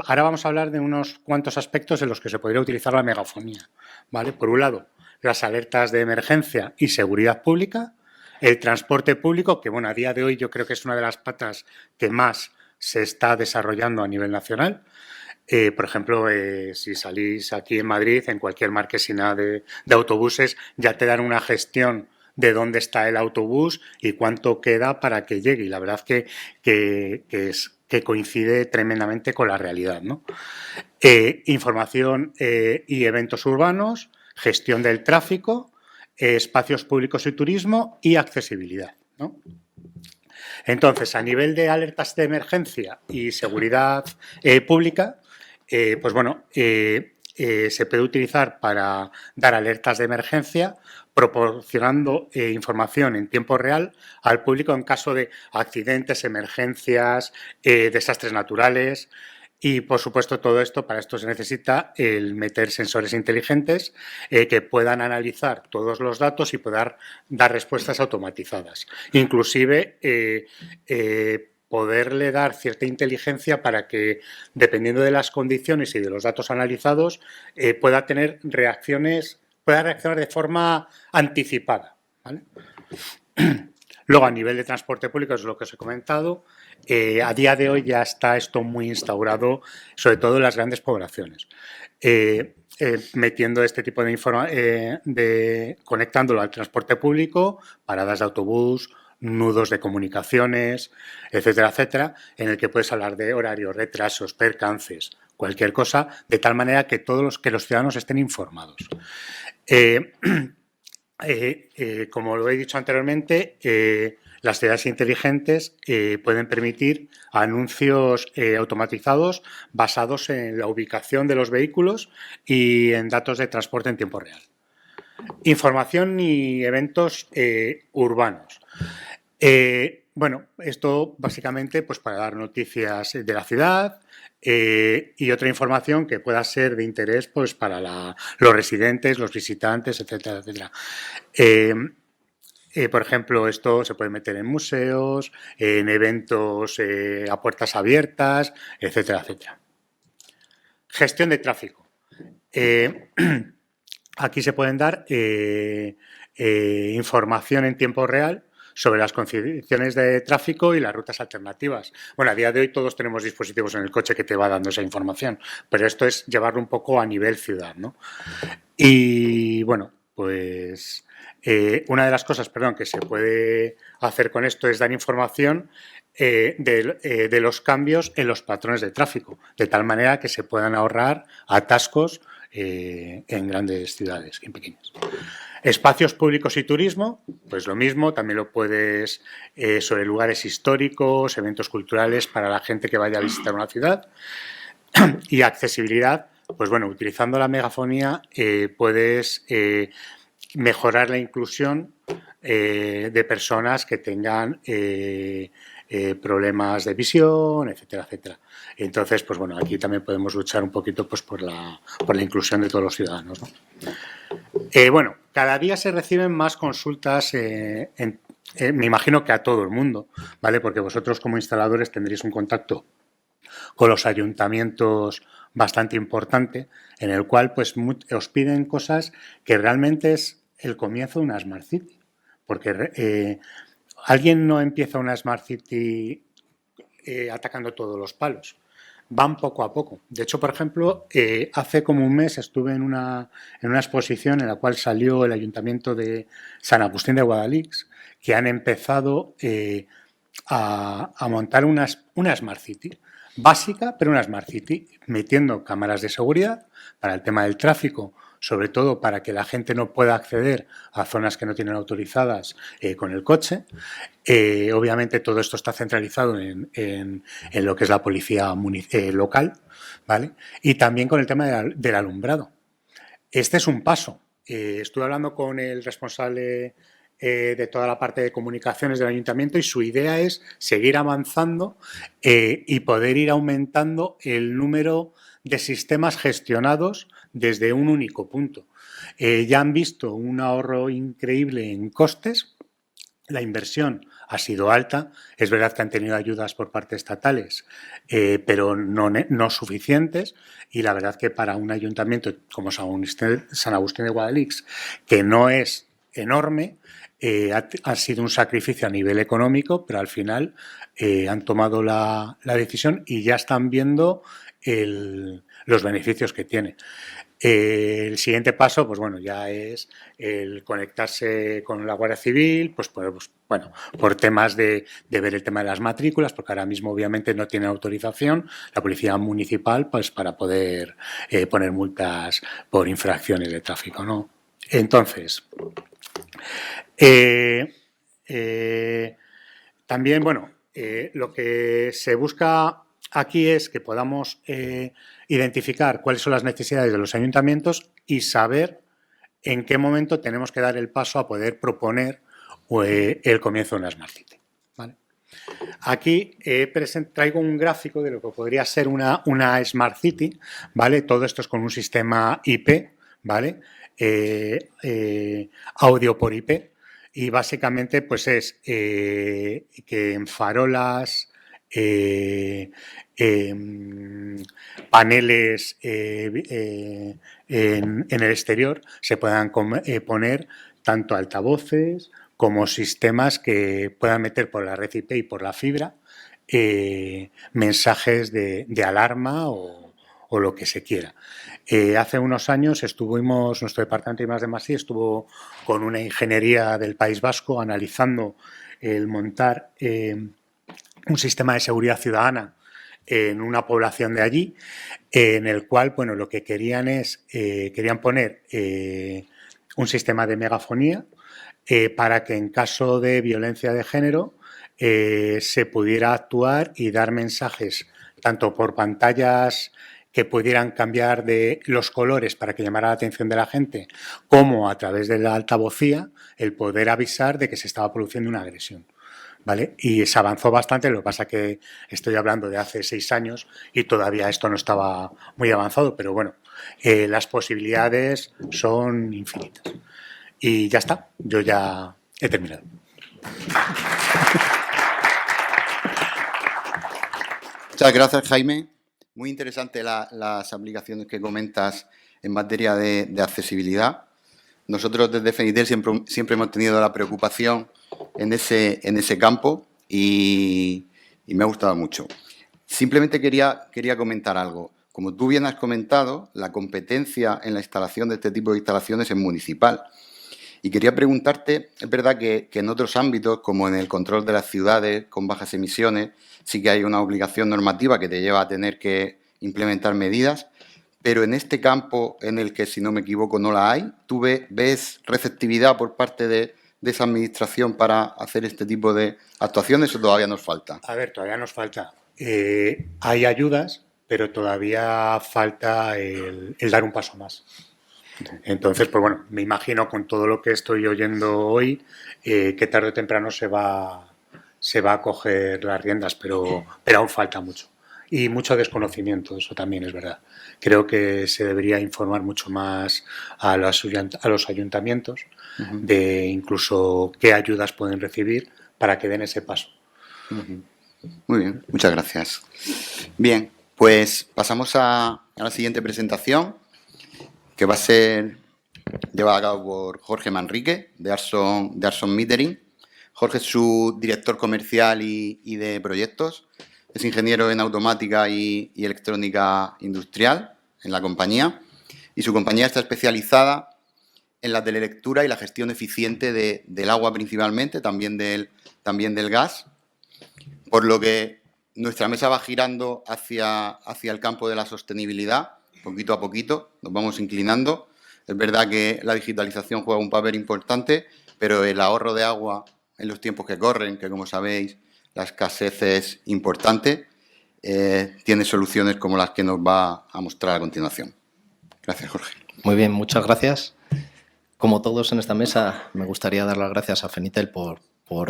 ahora vamos a hablar de unos cuantos aspectos en los que se podría utilizar la megafonía, ¿vale? Por un lado, las alertas de emergencia y seguridad pública, el transporte público, que bueno, a día de hoy yo creo que es una de las patas que más se está desarrollando a nivel nacional. Por ejemplo, si salís aquí en Madrid, en cualquier marquesina de autobuses, ya te dan una gestión de dónde está el autobús y cuánto queda para que llegue. Y la verdad que coincide tremendamente con la realidad, ¿no? Información y eventos urbanos, gestión del tráfico, espacios públicos y turismo y accesibilidad, ¿no? Entonces, a nivel de alertas de emergencia y seguridad pública, pues bueno, se puede utilizar para dar alertas de emergencia proporcionando información en tiempo real al público en caso de accidentes, emergencias, desastres naturales. Y, por supuesto, todo esto, para esto se necesita el meter sensores inteligentes que puedan analizar todos los datos y poder dar respuestas automatizadas. Inclusive, poderle dar cierta inteligencia para que, dependiendo de las condiciones y de los datos analizados, pueda reaccionar de forma anticipada, ¿vale? Luego, a nivel de transporte público, es lo que os he comentado, a día de hoy ya está esto muy instaurado, sobre todo en las grandes poblaciones. Metiendo este tipo de conectándolo al transporte público, paradas de autobús, nudos de comunicaciones, etcétera, etcétera, en el que puedes hablar de horarios, retrasos, percances, cualquier cosa, de tal manera que los ciudadanos estén informados. Como lo he dicho anteriormente, las ciudades inteligentes pueden permitir anuncios automatizados basados en la ubicación de los vehículos y en datos de transporte en tiempo real. Información y eventos urbanos. Bueno, esto básicamente pues para dar noticias de la ciudad y otra información que pueda ser de interés pues para los residentes, los visitantes, etcétera, etcétera. Por ejemplo, esto se puede meter en museos, en eventos a puertas abiertas, etcétera, etcétera. Gestión de tráfico. Aquí se pueden dar información en tiempo real sobre las condiciones de tráfico y las rutas alternativas. Bueno, a día de hoy todos tenemos dispositivos en el coche que te va dando esa información, pero esto es llevarlo un poco a nivel ciudad, ¿no? Y bueno, pues una de las cosas, que se puede hacer con esto es dar información de los cambios en los patrones de tráfico, de tal manera que se puedan ahorrar atascos en grandes ciudades y en pequeñas. Espacios públicos y turismo, pues lo mismo, también lo puedes sobre lugares históricos, eventos culturales para la gente que vaya a visitar una ciudad. Y accesibilidad, pues bueno, utilizando la megafonía puedes mejorar la inclusión de personas que tengan problemas de visión, etcétera, etcétera. Entonces, pues bueno, aquí también podemos luchar un poquito pues por la inclusión de todos los ciudadanos, ¿no? Bueno, cada día se reciben más consultas, me imagino que a todo el mundo, ¿vale? Porque vosotros como instaladores tendréis un contacto con los ayuntamientos bastante importante, en el cual pues os piden cosas que realmente es el comienzo de una Smart City. Porque alguien no empieza una Smart City atacando todos los palos. Van poco a poco. De hecho, por ejemplo, hace como un mes estuve en una exposición en la cual salió el Ayuntamiento de San Agustín de Guadalix, que han empezado a montar una Smart City básica, pero una Smart City, metiendo cámaras de seguridad para el tema del tráfico, sobre todo para que la gente no pueda acceder a zonas que no tienen autorizadas con el coche. Obviamente todo esto está centralizado en lo que es la policía local, ¿vale? Y también con el tema del alumbrado. Este es un paso. Estuve hablando con el responsable de toda la parte de comunicaciones del ayuntamiento y su idea es seguir avanzando y poder ir aumentando el número de sistemas gestionados desde un único punto. Ya han visto un ahorro increíble en costes. La inversión ha sido alta. Es verdad que han tenido ayudas por parte estatales, pero no suficientes. Y la verdad que para un ayuntamiento como San Agustín de Guadalix, que no es enorme, ha sido un sacrificio a nivel económico, pero al final han tomado la decisión y ya están viendo los beneficios que tiene. El siguiente paso, pues bueno, ya es el conectarse con la Guardia Civil, pues bueno, por temas de ver el tema de las matrículas, porque ahora mismo obviamente no tiene autorización la Policía Municipal pues para poder poner multas por infracciones de tráfico, ¿no? Entonces, también, bueno, lo que se busca aquí es que podamos identificar cuáles son las necesidades de los ayuntamientos y saber en qué momento tenemos que dar el paso a poder proponer el comienzo de una Smart City. ¿Vale? Aquí traigo un gráfico de lo que podría ser una Smart City, ¿vale? Todo esto es con un sistema IP, ¿vale? Audio por IP, y básicamente pues es que en farolas, paneles en el exterior se puedan poner tanto altavoces como sistemas que puedan meter por la red IP y por la fibra mensajes de alarma o lo que se quiera. Hace unos años nuestro departamento de I+D+I estuvo con una ingeniería del País Vasco analizando el montar un sistema de seguridad ciudadana en una población de allí, en el cual, bueno, lo que querían poner un sistema de megafonía para que en caso de violencia de género se pudiera actuar y dar mensajes tanto por pantallas que pudieran cambiar de los colores para que llamara la atención de la gente, como a través de la altavocía el poder avisar de que se estaba produciendo una agresión. ¿Vale? Y se avanzó bastante, lo que pasa que estoy hablando de hace 6 años y todavía esto no estaba muy avanzado, pero bueno, las posibilidades son infinitas. Y ya está, yo ya he terminado. Muchas gracias, Jaime. Muy interesante las aplicaciones que comentas en materia de accesibilidad. Nosotros desde FENITEL siempre hemos tenido la preocupación en ese campo y me ha gustado mucho. Simplemente quería comentar algo. Como tú bien has comentado, la competencia en la instalación de este tipo de instalaciones es municipal. Y quería preguntarte, es verdad que en otros ámbitos, como en el control de las ciudades con bajas emisiones, sí que hay una obligación normativa que te lleva a tener que implementar medidas, pero en este campo en el que, si no me equivoco, no la hay, ¿tú ves receptividad por parte de esa administración para hacer este tipo de actuaciones o todavía nos falta? A ver, todavía nos falta. Hay ayudas, pero todavía falta el dar un paso más. Entonces, pues bueno, me imagino con todo lo que estoy oyendo hoy que tarde o temprano se va a coger las riendas, pero aún falta mucho. Y mucho desconocimiento, eso también es verdad. Creo que se debería informar mucho más a los ayuntamientos de incluso qué ayudas pueden recibir para que den ese paso. Muy bien, muchas gracias. Bien, pues pasamos a la siguiente presentación, que va a ser llevada a cabo por Jorge Manrique, de Arson Metering. Jorge es su director comercial y de proyectos. Es ingeniero en automática y electrónica industrial en la compañía. Y su compañía está especializada en la telelectura y la gestión eficiente del agua principalmente, también del gas. Por lo que nuestra mesa va girando hacia el campo de la sostenibilidad, poquito a poquito, nos vamos inclinando. Es verdad que la digitalización juega un papel importante, pero el ahorro de agua en los tiempos que corren, que como sabéis, la escasez es importante, tiene soluciones como las que nos va a mostrar a continuación. Gracias, Jorge. Muy bien, muchas gracias. Como todos en esta mesa, me gustaría dar las gracias a FENITEL por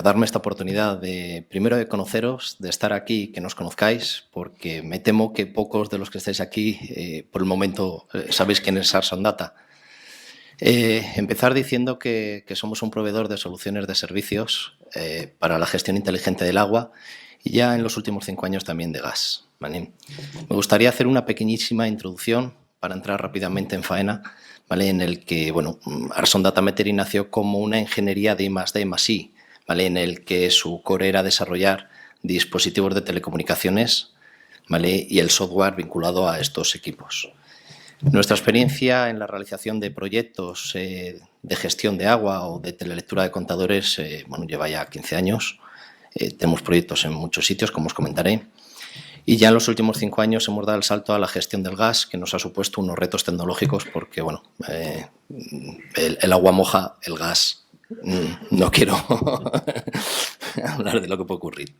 darme esta oportunidad primero de conoceros, de estar aquí, que nos conozcáis, porque me temo que pocos de los que estáis aquí, por el momento, sabéis quién es Arson Data. Empezar diciendo que somos un proveedor de soluciones de servicios para la gestión inteligente del agua y ya en los últimos 5 años también de gas. ¿Vale? Me gustaría hacer una pequeñísima introducción para entrar rápidamente en faena, ¿vale? En el que, bueno, Arson Data Metering nació como una ingeniería de I+D+I, ¿vale? En el que su core era desarrollar dispositivos de telecomunicaciones, ¿vale? Y el software vinculado a estos equipos. Nuestra experiencia en la realización de proyectos de gestión de agua o de telelectura de contadores bueno, lleva ya 15 años. Tenemos proyectos en muchos sitios, como os comentaré. Y ya en los últimos 5 años hemos dado el salto a la gestión del gas, que nos ha supuesto unos retos tecnológicos porque, bueno, el agua moja, el gas. No quiero hablar de lo que puede ocurrir.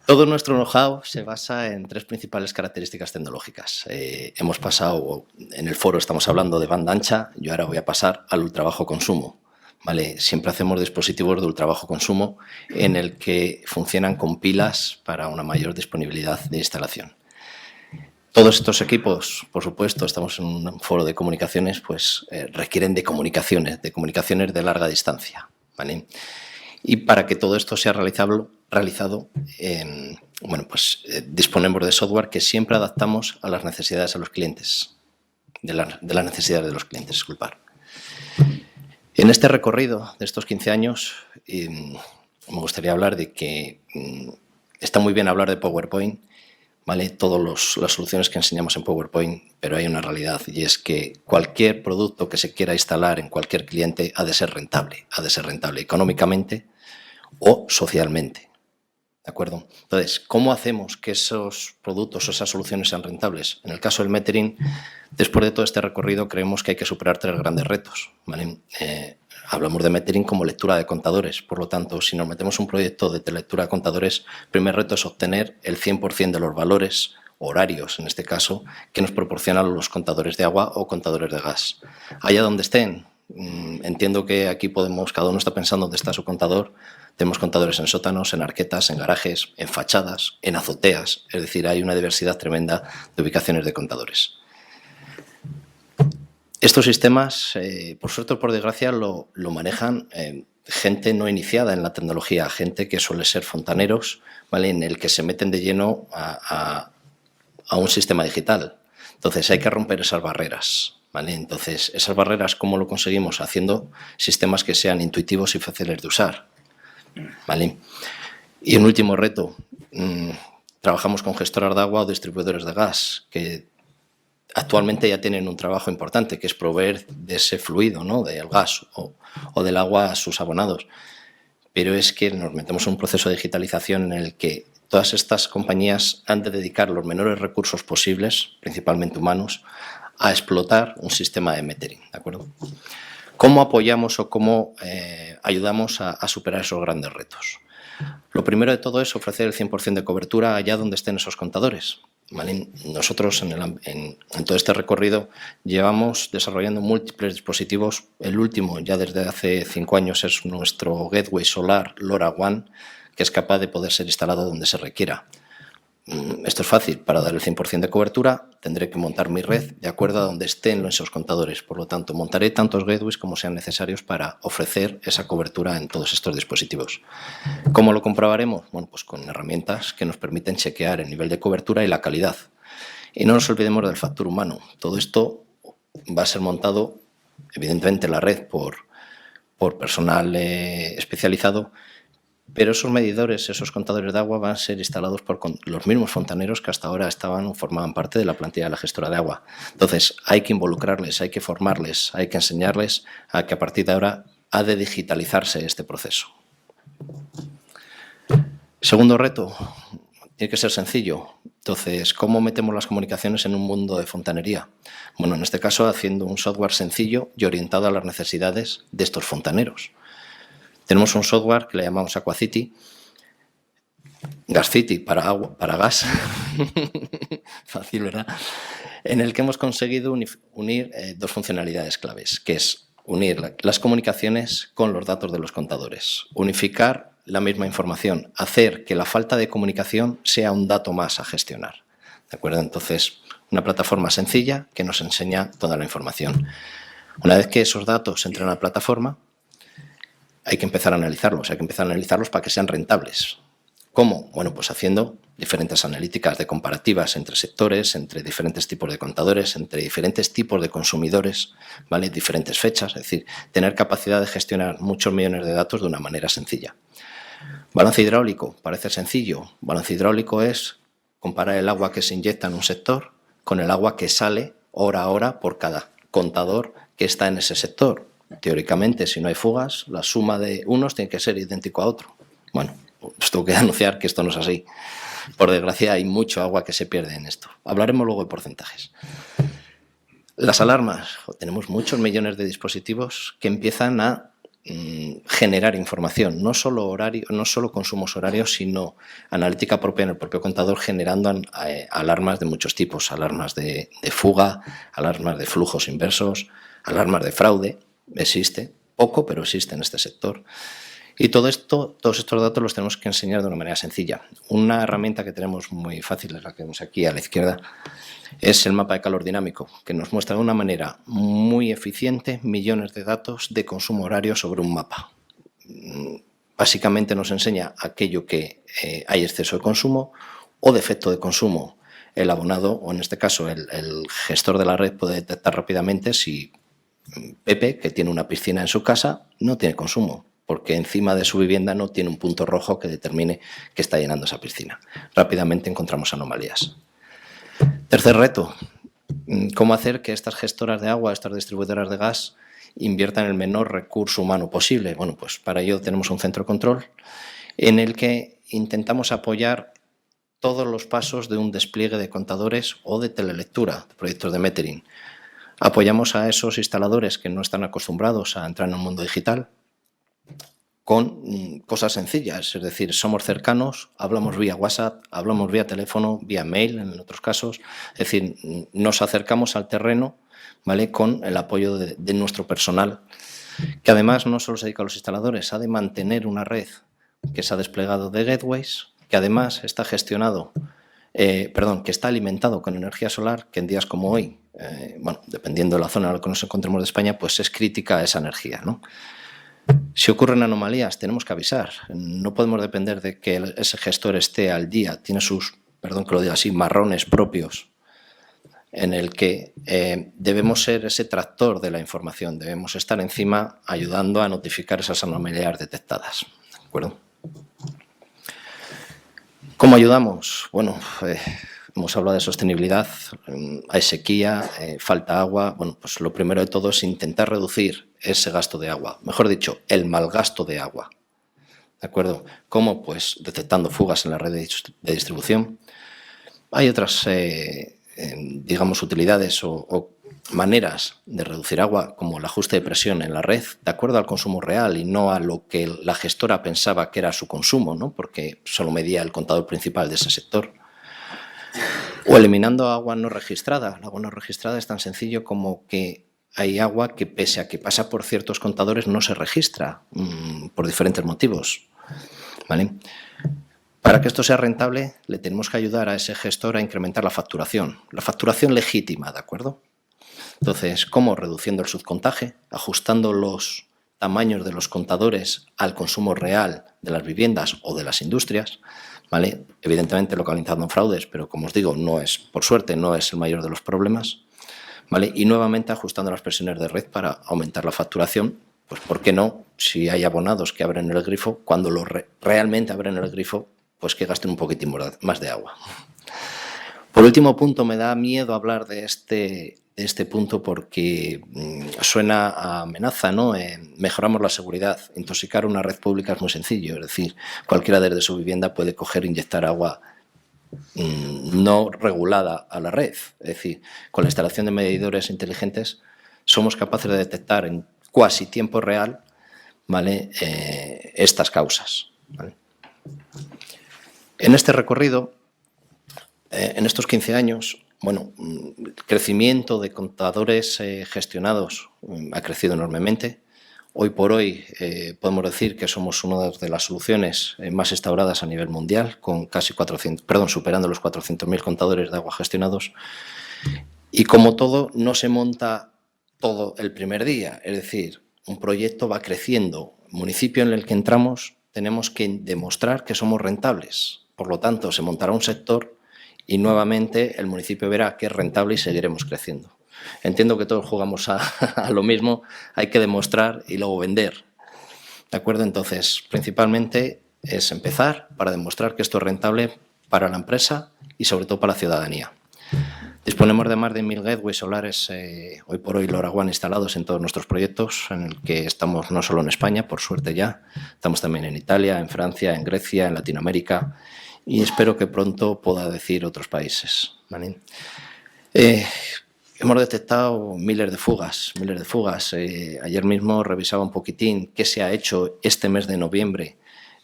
Todo nuestro know-how se basa en 3 principales características tecnológicas. Hemos pasado, en el foro estamos hablando de banda ancha, yo ahora voy a pasar al ultrabajo consumo. ¿Vale? Siempre hacemos dispositivos de ultrabajo consumo en el que funcionan con pilas para una mayor disponibilidad de instalación. Todos estos equipos, por supuesto, estamos en un foro de comunicaciones, pues requieren de comunicaciones de larga distancia. ¿Vale? Y para que todo esto sea realizado, bueno, pues disponemos de software que siempre adaptamos a las necesidades de los clientes, de las necesidades de los clientes, disculpar. En este recorrido de estos 15 años me gustaría hablar de que está muy bien hablar de PowerPoint, ¿vale? Todas las soluciones que enseñamos en PowerPoint, pero hay una realidad y es que cualquier producto que se quiera instalar en cualquier cliente ha de ser rentable económicamente o socialmente, ¿de acuerdo? Entonces, ¿cómo hacemos que esos productos o esas soluciones sean rentables? En el caso del metering, después de todo este recorrido, creemos que hay que superar 3 grandes retos, ¿vale? Hablamos de metering como lectura de contadores, por lo tanto, si nos metemos un proyecto de lectura de contadores, el primer reto es obtener el 100% de los valores horarios, en este caso, que nos proporcionan los contadores de agua o contadores de gas. Allá donde estén, entiendo que aquí cada uno está pensando dónde está su contador. Tenemos contadores en sótanos, en arquetas, en garajes, en fachadas, en azoteas, es decir, hay una diversidad tremenda de ubicaciones de contadores. Estos sistemas, por suerte o por desgracia, lo manejan gente no iniciada en la tecnología, gente que suele ser fontaneros, ¿vale? En el que se meten de lleno a un sistema digital. Entonces hay que romper esas barreras, ¿vale? Entonces, esas barreras, ¿cómo lo conseguimos? Haciendo sistemas que sean intuitivos y fáciles de usar, ¿vale? Y un último reto, trabajamos con gestoras de agua o distribuidores de gas, que actualmente ya tienen un trabajo importante, que es proveer de ese fluido, ¿no? Del gas o del agua a sus abonados. Pero es que nos metemos en un proceso de digitalización en el que todas estas compañías han de dedicar los menores recursos posibles, principalmente humanos, a explotar un sistema de metering, ¿de acuerdo? ¿Cómo apoyamos o cómo ayudamos a superar esos grandes retos? Lo primero de todo es ofrecer el 100% de cobertura allá donde estén esos contadores, ¿vale? Nosotros en todo este recorrido llevamos desarrollando múltiples dispositivos. El último, ya desde hace 5 años, es nuestro gateway solar LoRaWAN, que es capaz de poder ser instalado donde se requiera. Esto es fácil. Para dar el 100% de cobertura tendré que montar mi red de acuerdo a donde estén esos contadores. Por lo tanto, montaré tantos gateways como sean necesarios para ofrecer esa cobertura en todos estos dispositivos. ¿Cómo lo comprobaremos? Bueno, pues con herramientas que nos permiten chequear el nivel de cobertura y la calidad. Y no nos olvidemos del factor humano. Todo esto va a ser montado, evidentemente, en la red por personal especializado, pero esos medidores, esos contadores de agua van a ser instalados por los mismos fontaneros que hasta ahora formaban parte de la plantilla de la gestora de agua. Entonces, hay que involucrarles, hay que formarles, hay que enseñarles a que a partir de ahora ha de digitalizarse este proceso. Segundo reto, tiene que ser sencillo. Entonces, ¿cómo metemos las comunicaciones en un mundo de fontanería? Bueno, en este caso, haciendo un software sencillo y orientado a las necesidades de estos fontaneros. Tenemos un software que le llamamos Aquacity, GasCity para gas, fácil, ¿verdad? En el que hemos conseguido unir 2 funcionalidades claves, que es unir las comunicaciones con los datos de los contadores, unificar la misma información, hacer que la falta de comunicación sea un dato más a gestionar, ¿de acuerdo? Entonces, una plataforma sencilla que nos enseña toda la información. Una vez que esos datos entran a la plataforma, hay que empezar a analizarlos, para que sean rentables. ¿Cómo? Bueno, pues haciendo diferentes analíticas de comparativas entre sectores, entre diferentes tipos de contadores, entre diferentes tipos de consumidores, ¿vale? Diferentes fechas, es decir, tener capacidad de gestionar muchos millones de datos de una manera sencilla. Balance hidráulico, parece sencillo. Balance hidráulico es comparar el agua que se inyecta en un sector con el agua que sale hora a hora por cada contador que está en ese sector. Teóricamente, si no hay fugas, la suma de unos tiene que ser idéntico a otro. Bueno, pues tengo que anunciar que esto no es así. Por desgracia, hay mucho agua que se pierde en esto. Hablaremos luego de porcentajes. Las alarmas. Tenemos muchos millones de dispositivos que empiezan a generar información, no solo consumos horarios, sino analítica propia en el propio contador, generando alarmas de muchos tipos, alarmas de fuga, alarmas de flujos inversos, alarmas de fraude. Existe, poco, pero existe en este sector. Y todos estos datos los tenemos que enseñar de una manera sencilla. Una herramienta que tenemos muy fácil, es la que vemos aquí a la izquierda, es el mapa de calor dinámico, que nos muestra de una manera muy eficiente millones de datos de consumo horario sobre un mapa. Básicamente nos enseña aquello que hay exceso de consumo o defecto de consumo. El abonado, o en este caso el gestor de la red, puede detectar rápidamente si Pepe, que tiene una piscina en su casa, no tiene consumo, porque encima de su vivienda no tiene un punto rojo que determine que está llenando esa piscina. Rápidamente encontramos anomalías. Tercer reto, ¿cómo hacer que estas gestoras de agua, estas distribuidoras de gas, inviertan el menor recurso humano posible? Bueno, pues para ello tenemos un centro de control en el que intentamos apoyar todos los pasos de un despliegue de contadores o de telelectura, de proyectos de metering. Apoyamos a esos instaladores que no están acostumbrados a entrar en el mundo digital con cosas sencillas, es decir, somos cercanos, hablamos vía WhatsApp, hablamos vía teléfono, vía mail en otros casos, es decir, nos acercamos al terreno, ¿vale?, con el apoyo de nuestro personal, que además no solo se dedica a los instaladores, ha de mantener una red que se ha desplegado de gateways, que además está gestionado, que está alimentado con energía solar, que en días como hoy, bueno, dependiendo de la zona en la que nos encontremos de España, pues es crítica esa energía, ¿no? Si ocurren anomalías, tenemos que avisar. No podemos depender de que ese gestor esté al día. Tiene sus, perdón que lo diga así, marrones propios, en el que debemos ser ese tractor de la información. Debemos estar encima ayudando a notificar esas anomalías detectadas. ¿De acuerdo? ¿Cómo ayudamos? Bueno, hemos hablado de sostenibilidad, hay sequía, falta agua. Bueno, pues lo primero de todo es intentar reducir ese gasto de agua, mejor dicho, el mal gasto de agua. ¿De acuerdo? ¿Cómo? Pues detectando fugas en la red de distribución. Hay otras, digamos, utilidades o maneras de reducir agua, como el ajuste de presión en la red, de acuerdo al consumo real y no a lo que la gestora pensaba que era su consumo, ¿no?, porque solo medía el contador principal de ese sector. O eliminando agua no registrada. La agua no registrada es tan sencillo como que hay agua que, pese a que pasa por ciertos contadores, no se registra por diferentes motivos, ¿vale? Para que esto sea rentable, le tenemos que ayudar a ese gestor a incrementar la facturación legítima, ¿de acuerdo? Entonces, ¿cómo? Reduciendo el subcontaje, ajustando los tamaños de los contadores al consumo real de las viviendas o de las industrias, ¿vale? Evidentemente localizando en fraudes, pero como os digo, por suerte, no es el mayor de los problemas, ¿vale? Y nuevamente ajustando las presiones de red para aumentar la facturación. Pues, ¿por qué no? Si hay abonados que abren el grifo, cuando realmente abren el grifo, pues que gasten un poquitín más de agua. Por último punto, me da miedo hablar de este punto porque suena a amenaza, ¿no? Mejoramos la seguridad. Intoxicar una red pública es muy sencillo, es decir, cualquiera desde su vivienda puede coger e inyectar agua no regulada a la red. Es decir, con la instalación de medidores inteligentes somos capaces de detectar en cuasi tiempo real, ¿vale?, estas causas, ¿vale? En este recorrido, en estos 15 años, bueno, el crecimiento de contadores gestionados ha crecido enormemente. Hoy por hoy podemos decir que somos una de las soluciones más instauradas a nivel mundial, con casi superando los 400.000 contadores de agua gestionados. Y como todo, no se monta todo el primer día. Es decir, un proyecto va creciendo municipio en el que entramos tenemos que demostrar que somos rentables. Por lo tanto, se montará un sector y nuevamente el municipio verá que es rentable y seguiremos creciendo. Entiendo que todos jugamos a lo mismo, hay que demostrar y luego vender. ¿De acuerdo? Entonces, principalmente es empezar para demostrar que esto es rentable para la empresa y sobre todo para la ciudadanía. Disponemos de más de 1000 gateways solares hoy por hoy LoRaWAN instalados en todos nuestros proyectos, en el que estamos no solo en España, por suerte ya, estamos también en Italia, en Francia, en Grecia, en Latinoamérica y espero que pronto pueda decir otros países. ¿Vale? Hemos detectado miles de fugas. Ayer mismo revisaba un poquitín qué se ha hecho este mes de noviembre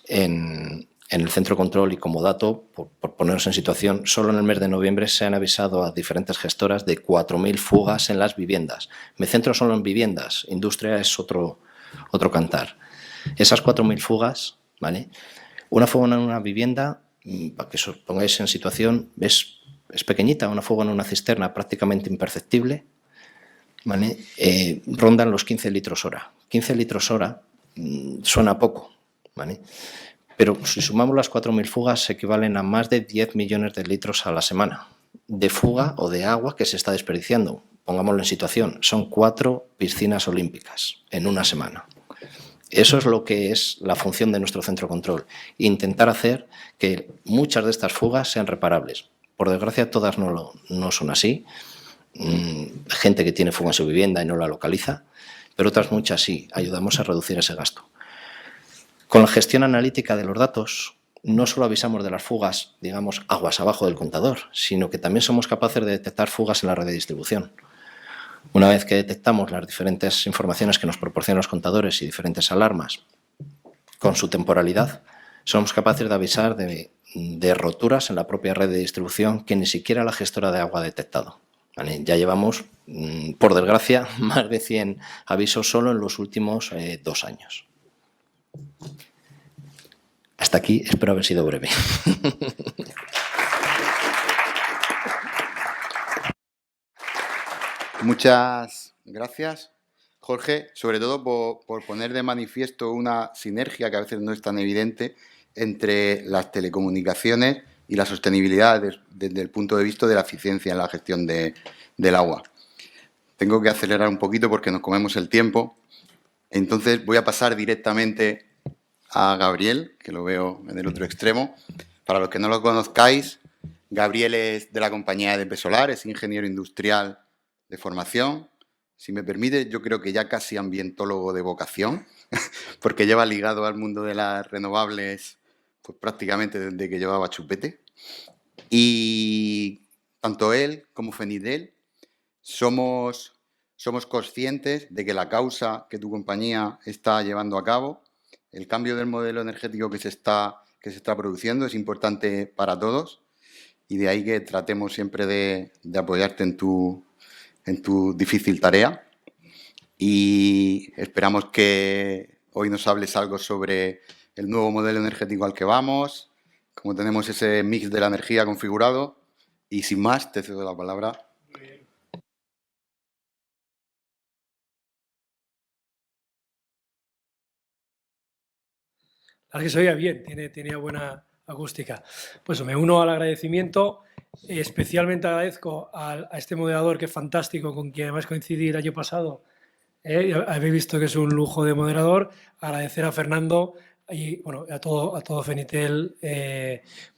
en el centro control y como dato, por ponernos en situación, solo en el mes de noviembre se han avisado a diferentes gestoras de 4000 fugas en las viviendas. Me centro solo en viviendas, industria es otro cantar. Esas 4000 fugas, ¿vale? Una fuga en una vivienda, para que os pongáis en situación, es pequeñita, una fuga en una cisterna prácticamente imperceptible, ¿vale? Rondan los 15 litros hora. 15 litros hora suena poco, ¿vale? Pero si sumamos las 4000 fugas, equivalen a más de 10 millones de litros a la semana de fuga o de agua que se está desperdiciando. Pongámoslo en situación, son 4 piscinas olímpicas en una semana. Eso es lo que es la función de nuestro centro control, intentar hacer que muchas de estas fugas sean reparables. Por desgracia, todas no son así. Gente que tiene fuga en su vivienda y no la localiza, pero otras muchas sí. Ayudamos a reducir ese gasto. Con la gestión analítica de los datos, no solo avisamos de las fugas, digamos, aguas abajo del contador, sino que también somos capaces de detectar fugas en la red de distribución. Una vez que detectamos las diferentes informaciones que nos proporcionan los contadores y diferentes alarmas con su temporalidad, somos capaces de avisar de roturas en la propia red de distribución que ni siquiera la gestora de agua ha detectado. ¿Vale? Ya llevamos, por desgracia, más de 100 avisos solo en los últimos 2 años. Hasta aquí, espero haber sido breve. Muchas gracias, Jorge, sobre todo por poner de manifiesto una sinergia que a veces no es tan evidente entre las telecomunicaciones y la sostenibilidad desde el punto de vista de la eficiencia en la gestión del agua. Tengo que acelerar un poquito porque nos comemos el tiempo, entonces voy a pasar directamente a Gabriel, que lo veo en el otro extremo. Para los que no lo conozcáis, Gabriel es de la compañía de Solar, es ingeniero industrial de formación. Si me permite, yo creo que ya casi ambientólogo de vocación, porque lleva ligado al mundo de las renovables pues, prácticamente desde que llevaba chupete. Y tanto él como Fenitel somos conscientes de que la causa que tu compañía está llevando a cabo, el cambio del modelo energético que se está produciendo, es importante para todos y de ahí que tratemos siempre de apoyarte en tu difícil tarea y esperamos que hoy nos hables algo sobre el nuevo modelo energético al que vamos, cómo tenemos ese mix de la energía configurado y sin más te cedo la palabra. La que se oía bien, tenía buena acústica. Pues me uno al agradecimiento, especialmente agradezco a este moderador que es fantástico, con quien además coincidí el año pasado. Habéis visto que es un lujo de moderador. Agradecer a Fernando y bueno, a todo Fenitel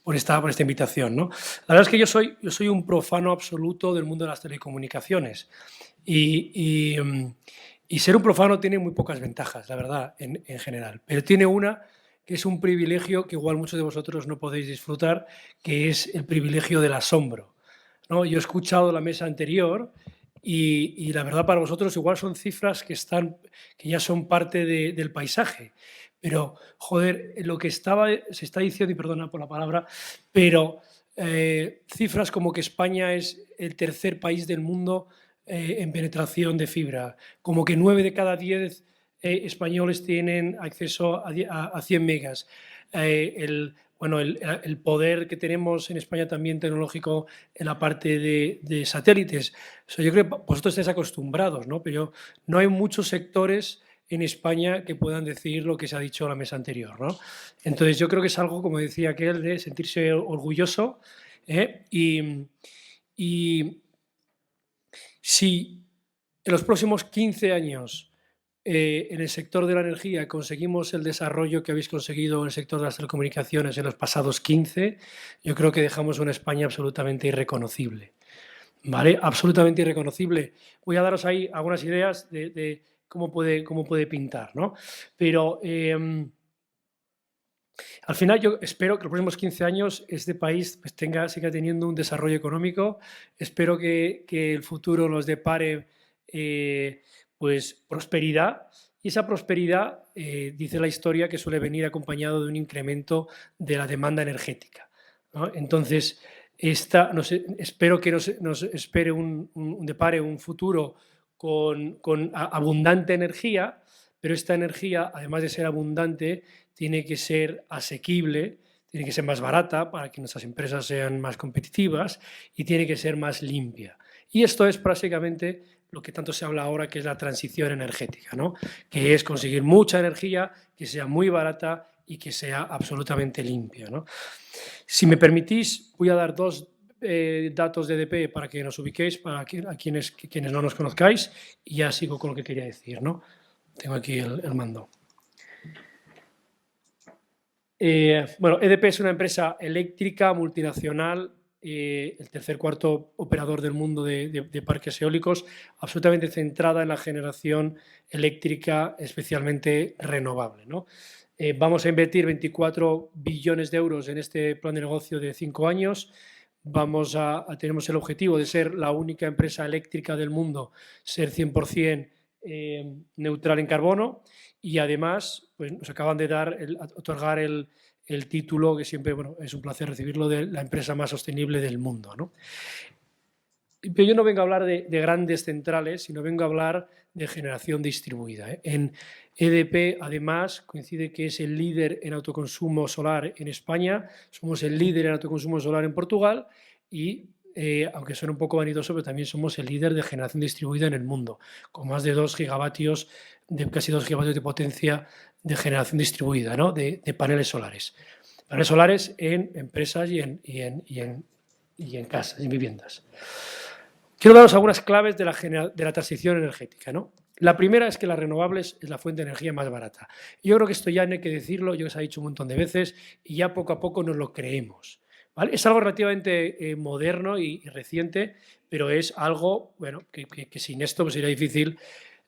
por esta invitación, ¿no? La verdad es que yo soy un profano absoluto del mundo de las telecomunicaciones y ser un profano tiene muy pocas ventajas, la verdad, en general, pero tiene una que es un privilegio que igual muchos de vosotros no podéis disfrutar, que es el privilegio del asombro, ¿no? Yo he escuchado la mesa anterior y la verdad para vosotros igual son cifras que ya son parte del paisaje, pero joder, lo que se está diciendo, y perdona por la palabra, pero cifras como que España es el tercer país del mundo en penetración de fibra, como que 9 de cada 10 españoles tienen acceso a 100 megas. El poder que tenemos en España también tecnológico en la parte de satélites. O sea, yo creo que vosotros estáis acostumbrados, ¿no? Pero no hay muchos sectores en España que puedan decir lo que se ha dicho en la mesa anterior, ¿no? Entonces, yo creo que es algo, como decía aquel, de sentirse orgulloso, y si en los próximos 15 años en el sector de la energía conseguimos el desarrollo que habéis conseguido en el sector de las telecomunicaciones en los pasados 15, yo creo que dejamos una España absolutamente irreconocible. ¿Vale? Absolutamente irreconocible. Voy a daros ahí algunas ideas de cómo puede pintar, ¿no? Pero al final yo espero que los próximos 15 años este país pues, siga teniendo un desarrollo económico. Espero que el futuro nos depare pues, prosperidad. Y esa prosperidad, dice la historia, que suele venir acompañado de un incremento de la demanda energética, ¿no? Entonces, espero que nos espere depare un futuro con abundante energía, pero esta energía, además de ser abundante, tiene que ser asequible, tiene que ser más barata para que nuestras empresas sean más competitivas y tiene que ser más limpia. Y esto es básicamente lo que tanto se habla ahora, que es la transición energética, ¿no? Que es conseguir mucha energía, que sea muy barata y que sea absolutamente limpia, ¿no? Si me permitís, voy a dar dos datos de EDP para que nos ubiquéis, para quienes no nos conozcáis, y ya sigo con lo que quería decir, ¿no? Tengo aquí el mando. Bueno, EDP es una empresa eléctrica multinacional, el cuarto operador del mundo de parques eólicos, absolutamente centrada en la generación eléctrica, especialmente renovable, ¿no? Vamos a invertir 24 billones de euros en este plan de negocio de 5 años. Tenemos el objetivo de ser la única empresa eléctrica del mundo, ser 100% neutral en carbono, y además pues, nos acaban de otorgar el título, que siempre es un placer recibirlo, de la empresa más sostenible del mundo, ¿no? Pero yo no vengo a hablar de grandes centrales, sino vengo a hablar de generación distribuida, ¿eh? En EDP, además, coincide que es el líder en autoconsumo solar en España, somos el líder en autoconsumo solar en Portugal y, aunque suena un poco vanidoso, pero también somos el líder de generación distribuida en el mundo, con más de 2 gigavatios, casi 2 gigavatios de potencia de generación distribuida, ¿no? de paneles solares. Paneles solares en empresas y en casas, en viviendas. Quiero daros algunas claves de la transición energética, ¿no? La primera es que las renovables es la fuente de energía más barata. Yo creo que esto ya no hay que decirlo, yo os he dicho un montón de veces y ya poco a poco nos lo creemos, ¿vale? Es algo relativamente moderno y reciente, pero es algo, bueno, que sin esto pues sería difícil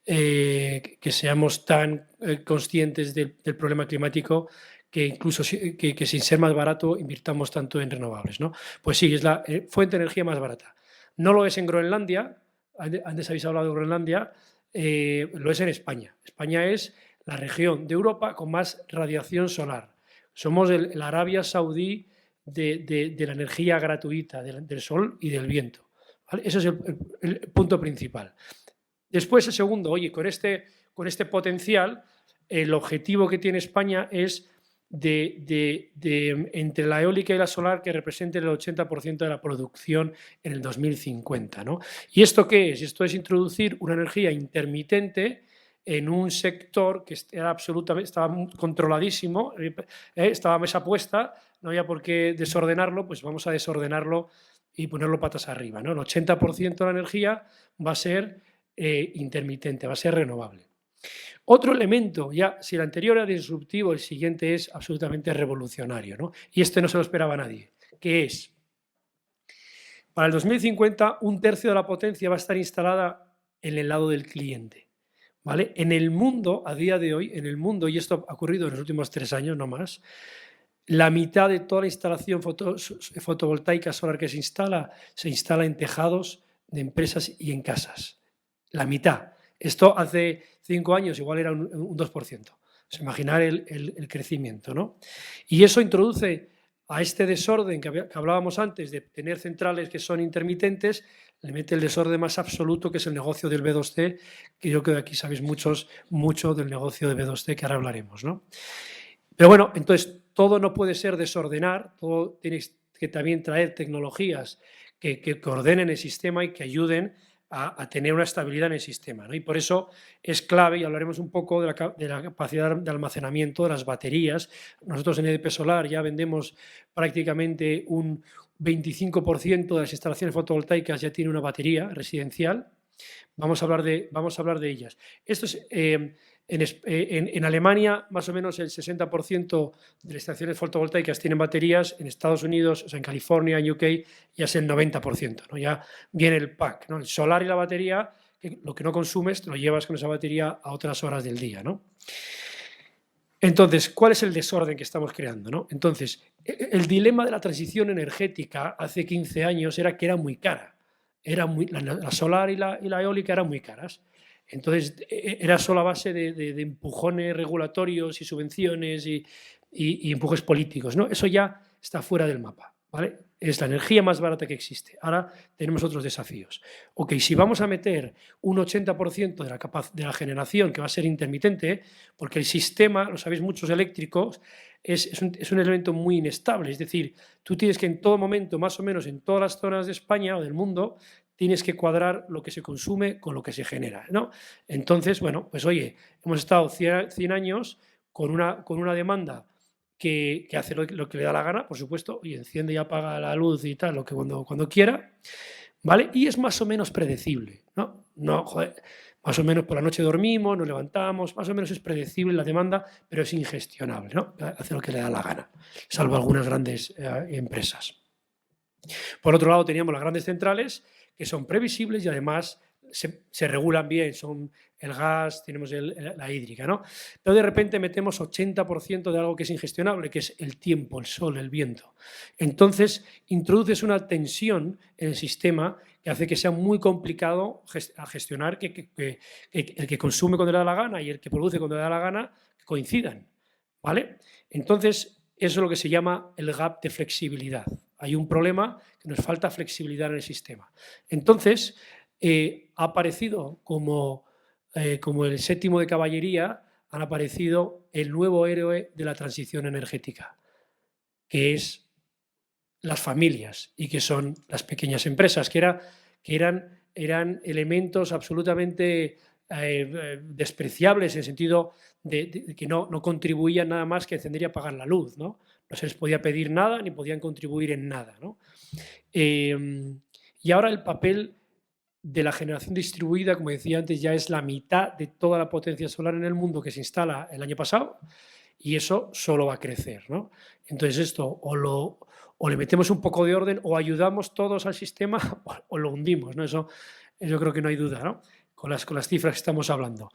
que seamos tan conscientes del problema climático, que incluso que sin ser más barato invirtamos tanto en renovables, ¿no? Pues sí, es la fuente de energía más barata. No lo es en Groenlandia, antes habéis hablado de Groenlandia, lo es en España. España es la región de Europa con más radiación solar. Somos la Arabia Saudí de la energía gratuita, del sol y del viento, ¿vale? Eso es el punto principal. Después, el segundo, oye, con este potencial, el objetivo que tiene España es entre la eólica y la solar que representen el 80% de la producción en el 2050, ¿no? ¿Y esto qué es? Esto es introducir una energía intermitente en un sector que estaba controladísimo, estaba a mesa puesta, no había por qué desordenarlo, pues vamos a desordenarlo y ponerlo patas arriba, ¿no? El 80% de la energía va a ser intermitente, va a ser renovable. Otro elemento, ya si el anterior era disruptivo, el siguiente es absolutamente revolucionario, ¿no? Y este no se lo esperaba nadie, que es, para el 2050, 1/3 de la potencia va a estar instalada en el lado del cliente, ¿vale? En el mundo, a día de hoy, en el mundo, y esto ha ocurrido en los últimos 3 años, no más, la mitad de toda la instalación fotovoltaica solar que se instala en tejados de empresas y en casas. La mitad. Esto hace 5 años igual era un 2%. Pues imaginar el crecimiento, ¿no? Y eso introduce a este desorden que hablábamos antes de tener centrales que son intermitentes, le mete el desorden más absoluto, que es el negocio del B2C, que yo creo que aquí sabéis mucho del negocio de B2C, que ahora hablaremos, ¿no? Pero bueno, entonces todo no puede ser desordenar, todo tiene que también traer tecnologías que ordenen el sistema y que ayuden a tener una estabilidad en el sistema, ¿no? Y por eso es clave, y hablaremos un poco de la capacidad de almacenamiento de las baterías. Nosotros en EDP Solar ya vendemos prácticamente un 25% de las instalaciones fotovoltaicas ya tiene una batería residencial. Vamos a hablar de ellas. Esto es, en Alemania, más o menos el 60% de las instalaciones fotovoltaicas tienen baterías. En Estados Unidos, o sea, en California, en UK, ya es el 90%, ¿no? Ya viene el pack, ¿no? El solar y la batería, que lo que no consumes te lo llevas con esa batería a otras horas del día, ¿no? Entonces, ¿cuál es el desorden que estamos creando, ¿no? Entonces, el dilema de la transición energética hace 15 años era que era muy cara. La solar y la eólica eran muy caras. Entonces, era solo a base de empujones regulatorios y subvenciones y empujes políticos, ¿no? Eso ya está fuera del mapa, ¿vale? Es la energía más barata que existe. Ahora tenemos otros desafíos. Ok, si vamos a meter un 80% de la generación que va a ser intermitente, porque el sistema, lo sabéis muchos eléctricos, es un elemento muy inestable. Es decir, tú tienes que en todo momento, más o menos en todas las zonas de España o del mundo, tienes que cuadrar lo que se consume con lo que se genera, ¿no? Entonces, bueno, pues oye, hemos estado 100 años con una demanda que hace lo que le da la gana, por supuesto, y enciende y apaga la luz y tal, lo que cuando quiera, ¿vale? Y es más o menos predecible, ¿no? No, joder, más o menos por la noche dormimos, nos levantamos, más o menos es predecible la demanda, pero es ingestionable, ¿no? Hace lo que le da la gana, salvo algunas grandes empresas. Por otro lado, teníamos las grandes centrales, que son previsibles y además se regulan bien, son el gas, tenemos la hídrica, ¿no? Pero de repente metemos 80% de algo que es ingestionable, que es el tiempo, el sol, el viento. Entonces, introduces una tensión en el sistema que hace que sea muy complicado a gestionar, que el que consume cuando le da la gana y el que produce cuando le da la gana coincidan, ¿vale? Entonces, eso es lo que se llama el gap de flexibilidad. Hay un problema que nos falta flexibilidad en el sistema. Entonces, ha aparecido como el séptimo de caballería, han aparecido el nuevo héroe de la transición energética, que es las familias y que son las pequeñas empresas, que eran elementos absolutamente despreciables en el sentido de que no contribuían nada más que encender y apagar la luz, ¿no? No se les podía pedir nada ni podían contribuir en nada, ¿no? Y ahora el papel de la generación distribuida, como decía antes, ya es la mitad de toda la potencia solar en el mundo que se instala el año pasado, y eso solo va a crecer, ¿no? Entonces esto o le metemos un poco de orden o ayudamos todos al sistema o lo hundimos, ¿no? Eso yo creo que no hay duda, ¿no? Con las cifras que estamos hablando.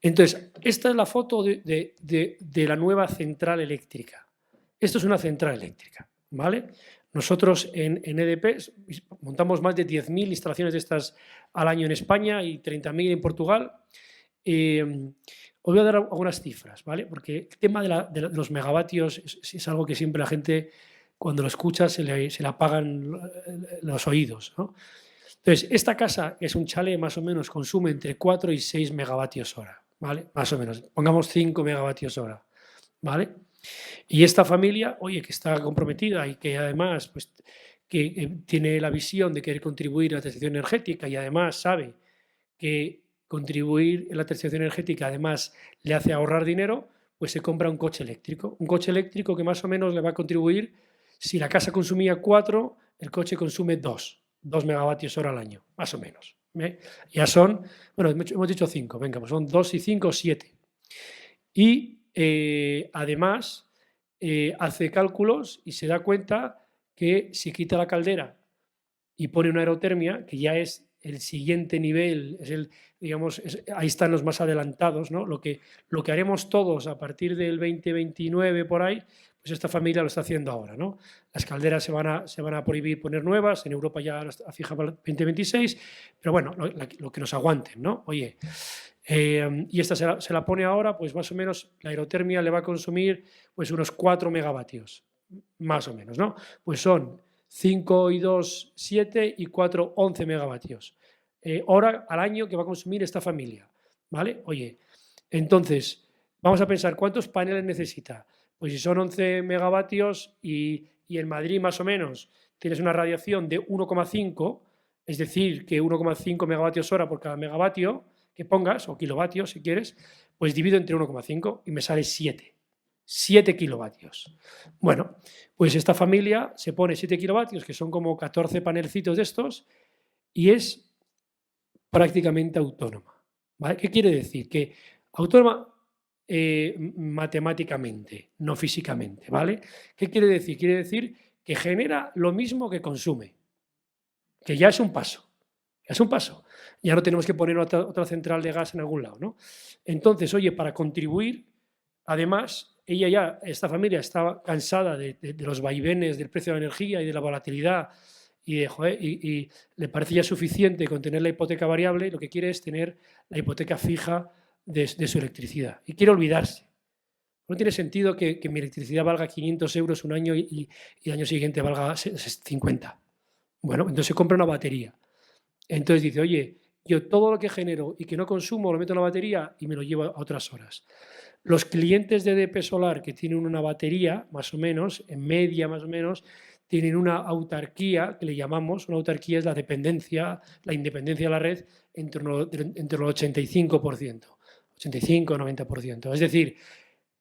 Entonces, esta es la foto de la nueva central eléctrica. Esto es una central eléctrica, ¿vale? Nosotros en EDP montamos más de 10.000 instalaciones de estas al año en España y 30.000 en Portugal. Os voy a dar algunas cifras, ¿vale? Porque el tema de los megavatios es algo que siempre la gente, cuando lo escucha, se le apagan los oídos, ¿no? Entonces, esta casa, que es un chalet, más o menos consume entre 4 y 6 megavatios hora, ¿vale? Más o menos. Pongamos 5 megavatios hora, ¿vale? Y esta familia, oye, que está comprometida y que además pues, que tiene la visión de querer contribuir a la transición energética y además sabe que contribuir en la transición energética además le hace ahorrar dinero, pues se compra un coche eléctrico. Un coche eléctrico que más o menos le va a contribuir, si la casa consumía 4, el coche consume 2 megavatios hora al año, más o menos. Ya son, bueno, hemos dicho 5, venga, pues son 2 y 5, 7. Y además hace cálculos y se da cuenta que si quita la caldera y pone una aerotermia, que ya es el siguiente nivel, ahí están los más adelantados, ¿no? Lo que haremos todos a partir del 2029 por ahí, pues esta familia lo está haciendo ahora, ¿no? Las calderas se van a prohibir poner nuevas, en Europa ya las fija para el 2026, pero bueno, lo que nos aguanten, ¿no? Oye, y esta se la pone ahora, pues más o menos la aerotermia le va a consumir pues unos 4 megavatios, más o menos, ¿no? Pues son 5 y 2, 7 y 4, 11 megavatios hora al año que va a consumir esta familia, ¿vale? Oye, entonces, vamos a pensar, ¿cuántos paneles necesita? Pues si son 11 megavatios y en Madrid más o menos tienes una radiación de 1,5, es decir, que 1,5 megavatios hora por cada megavatio que pongas, o kilovatios si quieres, pues divido entre 1,5 y me sale 7. 7 kilovatios. Bueno, pues esta familia se pone 7 kilovatios, que son como 14 panelcitos de estos, y es prácticamente autónoma. ¿Vale? ¿Qué quiere decir? Que autónoma matemáticamente, no físicamente. ¿Vale? ¿Qué quiere decir? Quiere decir que genera lo mismo que consume, que ya es un paso. Es un paso. Ya no tenemos que poner otra central de gas en algún lado, ¿no? Entonces, oye, para contribuir, además, esta familia estaba cansada de los vaivenes del precio de la energía y de la volatilidad y le parece ya suficiente con tener la hipoteca variable, lo que quiere es tener la hipoteca fija de su electricidad. Y quiere olvidarse. No tiene sentido que mi electricidad valga 500 euros un año y el año siguiente valga 50. Bueno, entonces se compra una batería. Entonces dice, oye, yo todo lo que genero y que no consumo lo meto en la batería y me lo llevo a otras horas. Los clientes de EDP Solar que tienen una batería, más o menos, en media más o menos, tienen una autarquía, que le llamamos, una autarquía es la dependencia, la independencia de la red entre el 85%, 85-90%. Es decir,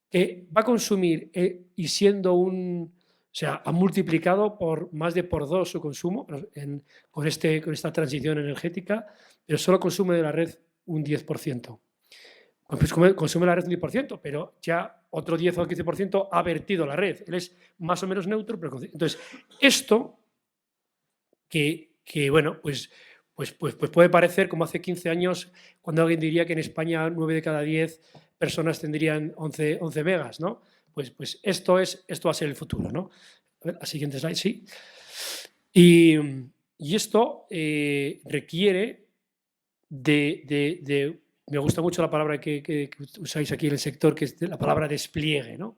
que va a consumir y siendo o sea, ha multiplicado por más de por 2 su consumo con esta transición energética, pero solo consume de la red un 10%. Pues consume la red un 10%, pero ya otro 10 o 15% ha vertido la red. Él es más o menos neutro. Pero entonces, esto que bueno, pues puede parecer como hace 15 años cuando alguien diría que en España 9 de cada 10 personas tendrían 11 megas, ¿no? Pues esto va a ser el futuro, ¿no? A ver, la siguiente slide, sí. Y esto requiere me gusta mucho la palabra que usáis aquí en el sector, que es la palabra despliegue, ¿no?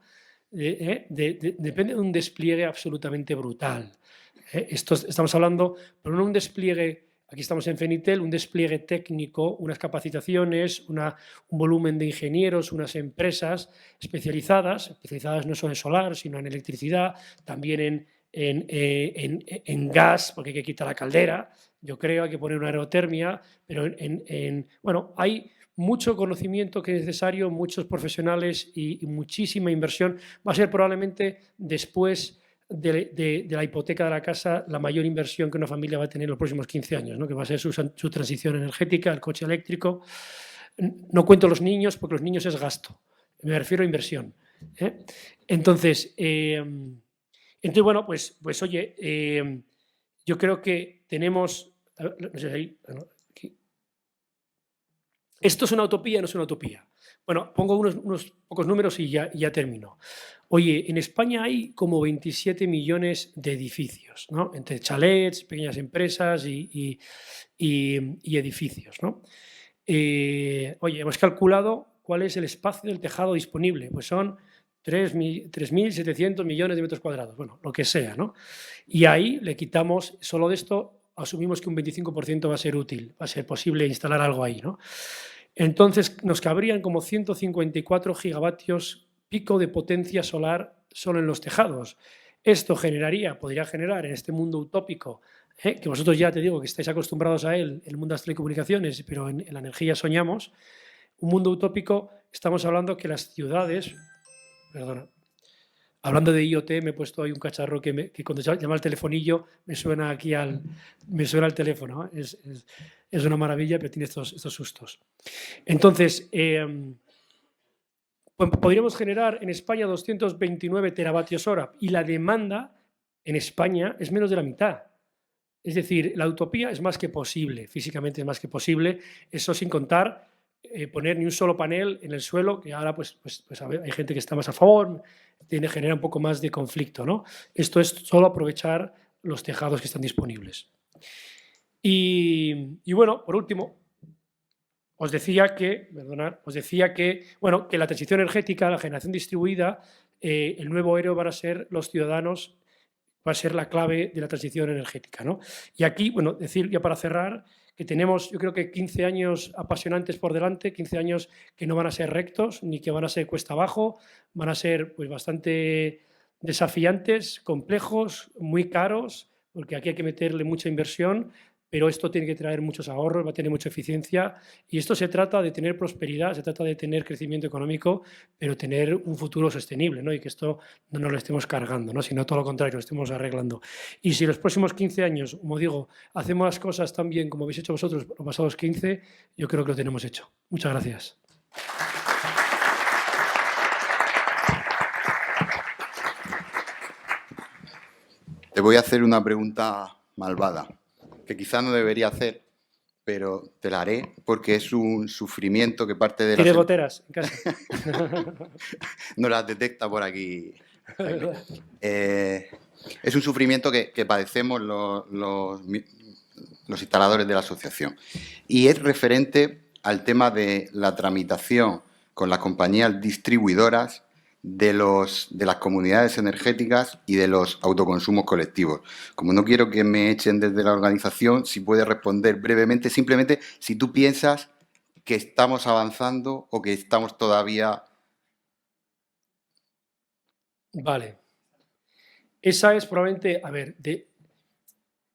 Depende de un despliegue absolutamente brutal. Estamos hablando, pero no un despliegue, aquí estamos en Fenitel, un despliegue técnico, unas capacitaciones, un volumen de ingenieros, unas empresas especializadas no solo en solar, sino en electricidad, también en gas, porque hay que quitar la caldera, yo creo, hay que poner una aerotermia, pero bueno, hay mucho conocimiento que es necesario, muchos profesionales y muchísima inversión. Va a ser probablemente después de la hipoteca de la casa la mayor inversión que una familia va a tener en los próximos 15 años, ¿no? Que va a ser su transición energética, el coche eléctrico. No cuento los niños porque los niños es gasto, me refiero a inversión. Entonces, bueno, pues oye, yo creo que tenemos... No sé, ahí, aquí. ¿Esto es una utopía o no es una utopía? Bueno, pongo unos pocos números y ya termino. Oye, en España hay como 27 millones de edificios, ¿no? Entre chalets, pequeñas empresas y edificios, ¿no? Oye, hemos calculado cuál es el espacio del tejado disponible. Pues son 3.700 millones de metros cuadrados, bueno, lo que sea, ¿no? Y ahí le quitamos, solo de esto, asumimos que un 25% va a ser útil, va a ser posible instalar algo ahí, ¿no? Entonces, nos cabrían como 154 gigavatios pico de potencia solar solo en los tejados. Esto podría generar en este mundo utópico, que vosotros ya te digo que estáis acostumbrados a él, el mundo de las telecomunicaciones, pero en la energía soñamos, un mundo utópico, estamos hablando que las ciudades, perdona, hablando de IoT, me he puesto ahí un cacharro que cuando llama al telefonillo me suena al teléfono. Es una maravilla, pero tiene estos sustos. Entonces, pues podríamos generar en España 229 teravatios hora y la demanda en España es menos de la mitad. Es decir, la utopía es más que posible, físicamente es más que posible, eso sin contar poner ni un solo panel en el suelo, que ahora pues hay gente que está más a favor, genera un poco más de conflicto, ¿no? Esto es solo aprovechar los tejados que están disponibles. Y bueno, por último, os decía que la transición energética, la generación distribuida, el nuevo héroe van a ser los ciudadanos, va a ser la clave de la transición energética, ¿no? Y aquí, bueno, decir ya para cerrar, que tenemos, yo creo que 15 años apasionantes por delante, 15 años que no van a ser rectos, ni que van a ser cuesta abajo, van a ser pues bastante desafiantes, complejos, muy caros, porque aquí hay que meterle mucha inversión, pero esto tiene que traer muchos ahorros, va a tener mucha eficiencia y esto se trata de tener prosperidad, se trata de tener crecimiento económico, pero tener un futuro sostenible, ¿no? Y que esto no nos lo estemos cargando, ¿no? Sino todo lo contrario, lo estemos arreglando. Y si los próximos 15 años, como digo, hacemos las cosas tan bien como habéis hecho vosotros los pasados 15, yo creo que lo tenemos hecho. Muchas gracias. Te voy a hacer una pregunta malvada, que quizá no debería hacer, pero te la haré porque es un sufrimiento que parte de ¿Tienes la... goteras en casa? No las detecta por aquí. Es un sufrimiento que padecemos los instaladores de la asociación. Y es referente al tema de la tramitación con las compañías distribuidoras de las comunidades energéticas y de los autoconsumos colectivos. Como no quiero que me echen desde la organización, si puedes responder brevemente, simplemente si tú piensas que estamos avanzando o que estamos todavía... Vale. Esa es probablemente, a ver,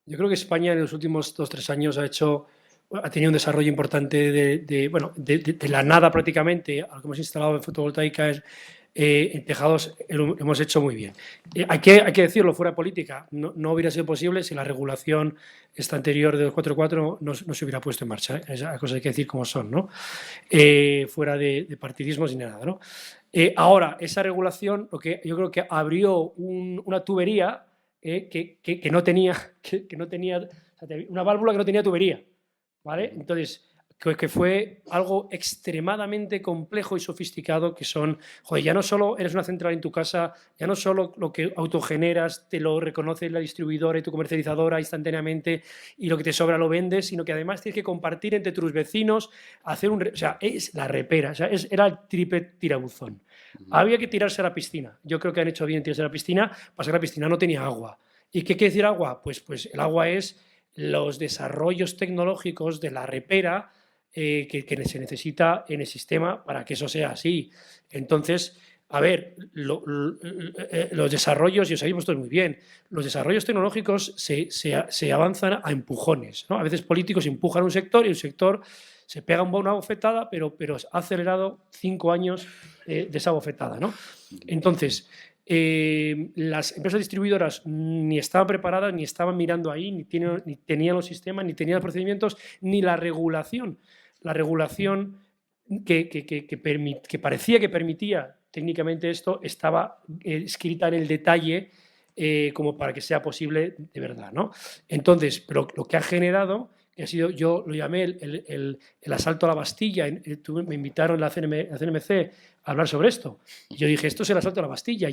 yo creo que España en los últimos 2 o 3 años ha tenido un desarrollo importante de la nada prácticamente. Algo que hemos instalado en fotovoltaica en tejados lo hemos hecho muy bien. Hay que decirlo, fuera de política, no hubiera sido posible si la regulación esta anterior de 244 no se hubiera puesto en marcha. Esas cosas hay que decir como son, ¿no? Fuera de partidismos ni nada, ¿no? Ahora, esa regulación yo creo que abrió una tubería que no tenía, o sea, una válvula que no tenía tubería, ¿vale? Entonces, que fue algo extremadamente complejo y sofisticado, que son, joder, ya no solo eres una central en tu casa, ya no solo lo que autogeneras te lo reconoce la distribuidora y tu comercializadora instantáneamente y lo que te sobra lo vendes, sino que además tienes que compartir entre tus vecinos, o sea, es la repera, o sea, era el triple tirabuzón. Había que tirarse a la piscina. Yo creo que han hecho bien en tirarse a la piscina, pasa que la piscina no tenía agua. ¿Y qué quiere decir agua? Pues el agua es los desarrollos tecnológicos de la repera que se necesita en el sistema para que eso sea así. Entonces, a ver, los desarrollos, y os sabéis vosotros muy bien, los desarrollos tecnológicos se avanzan a empujones, ¿no? A veces políticos empujan un sector y el sector se pega una bofetada, pero ha acelerado 5 años de esa bofetada, ¿no? Entonces, las empresas distribuidoras ni estaban preparadas, ni estaban mirando ahí, ni tenían los sistemas, ni tenían los procedimientos, ni la regulación. La regulación que parecía que permitía técnicamente esto estaba escrita en el detalle como para que sea posible de verdad, ¿no? Entonces, pero lo que ha generado, que ha sido, yo lo llamé el asalto a la Bastilla, me invitaron la CNMC a hablar sobre esto. Y yo dije, esto es el asalto a la Bastilla,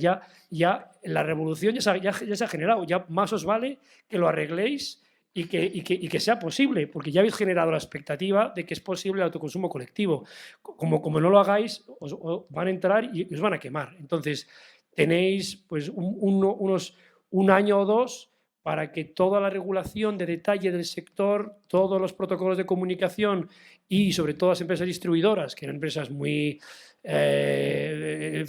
ya la revolución ya se ha generado, ya más os vale que lo arregléis y que sea posible, porque ya habéis generado la expectativa de que es posible el autoconsumo colectivo. Como no lo hagáis, os van a entrar y os van a quemar. Entonces, tenéis pues un año o 2 para que toda la regulación de detalle del sector, todos los protocolos de comunicación y sobre todo las empresas distribuidoras, que eran empresas muy de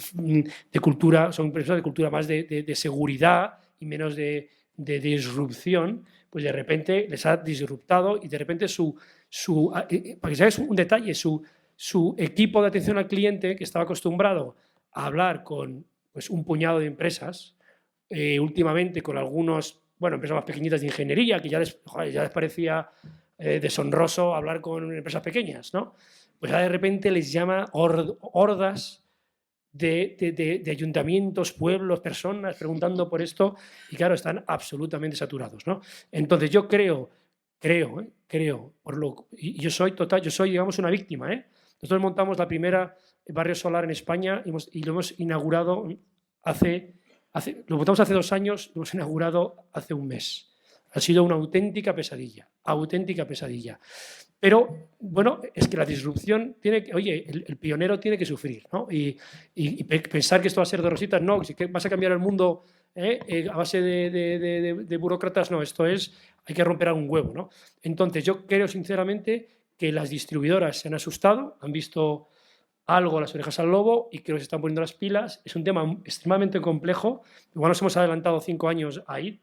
cultura, son empresas de cultura más de seguridad y menos de disrupción, pues de repente les ha disruptado y de repente para que seáis un detalle, su equipo de atención al cliente, que estaba acostumbrado a hablar con pues, un puñado de empresas, últimamente con algunos, empresas más pequeñitas de ingeniería, que ya les parecía deshonroso hablar con empresas pequeñas, ¿no? Pues de repente les llama hordas de ayuntamientos, pueblos, personas preguntando por esto y claro, están absolutamente saturados, ¿no? Entonces yo creo, y yo soy digamos una víctima, Nosotros montamos la primera barrio solar en España y lo hemos inaugurado lo montamos hace 2 años, lo hemos inaugurado hace un mes. Ha sido una auténtica pesadilla. Pero, bueno, es que la disrupción el pionero tiene que sufrir, ¿no? Y pensar que esto va a ser de rositas, no, que vas a cambiar el mundo a base de burócratas, no, hay que romper algún huevo, ¿no? Entonces, yo creo sinceramente que las distribuidoras se han asustado, han visto algo las orejas al lobo y creo que se están poniendo las pilas. Es un tema extremadamente complejo, igual nos hemos adelantado 5 años ahí,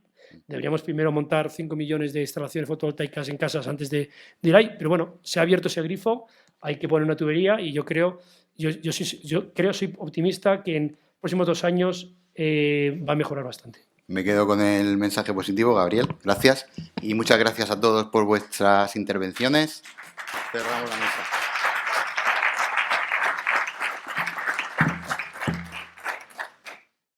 Deberíamos primero montar 5 millones de instalaciones fotovoltaicas en casas antes de ir ahí, pero bueno, se ha abierto ese grifo, hay que poner una tubería y yo soy optimista que en los próximos 2 años va a mejorar bastante. Me quedo con el mensaje positivo, Gabriel. Gracias. Y muchas gracias a todos por vuestras intervenciones. Cerramos la mesa.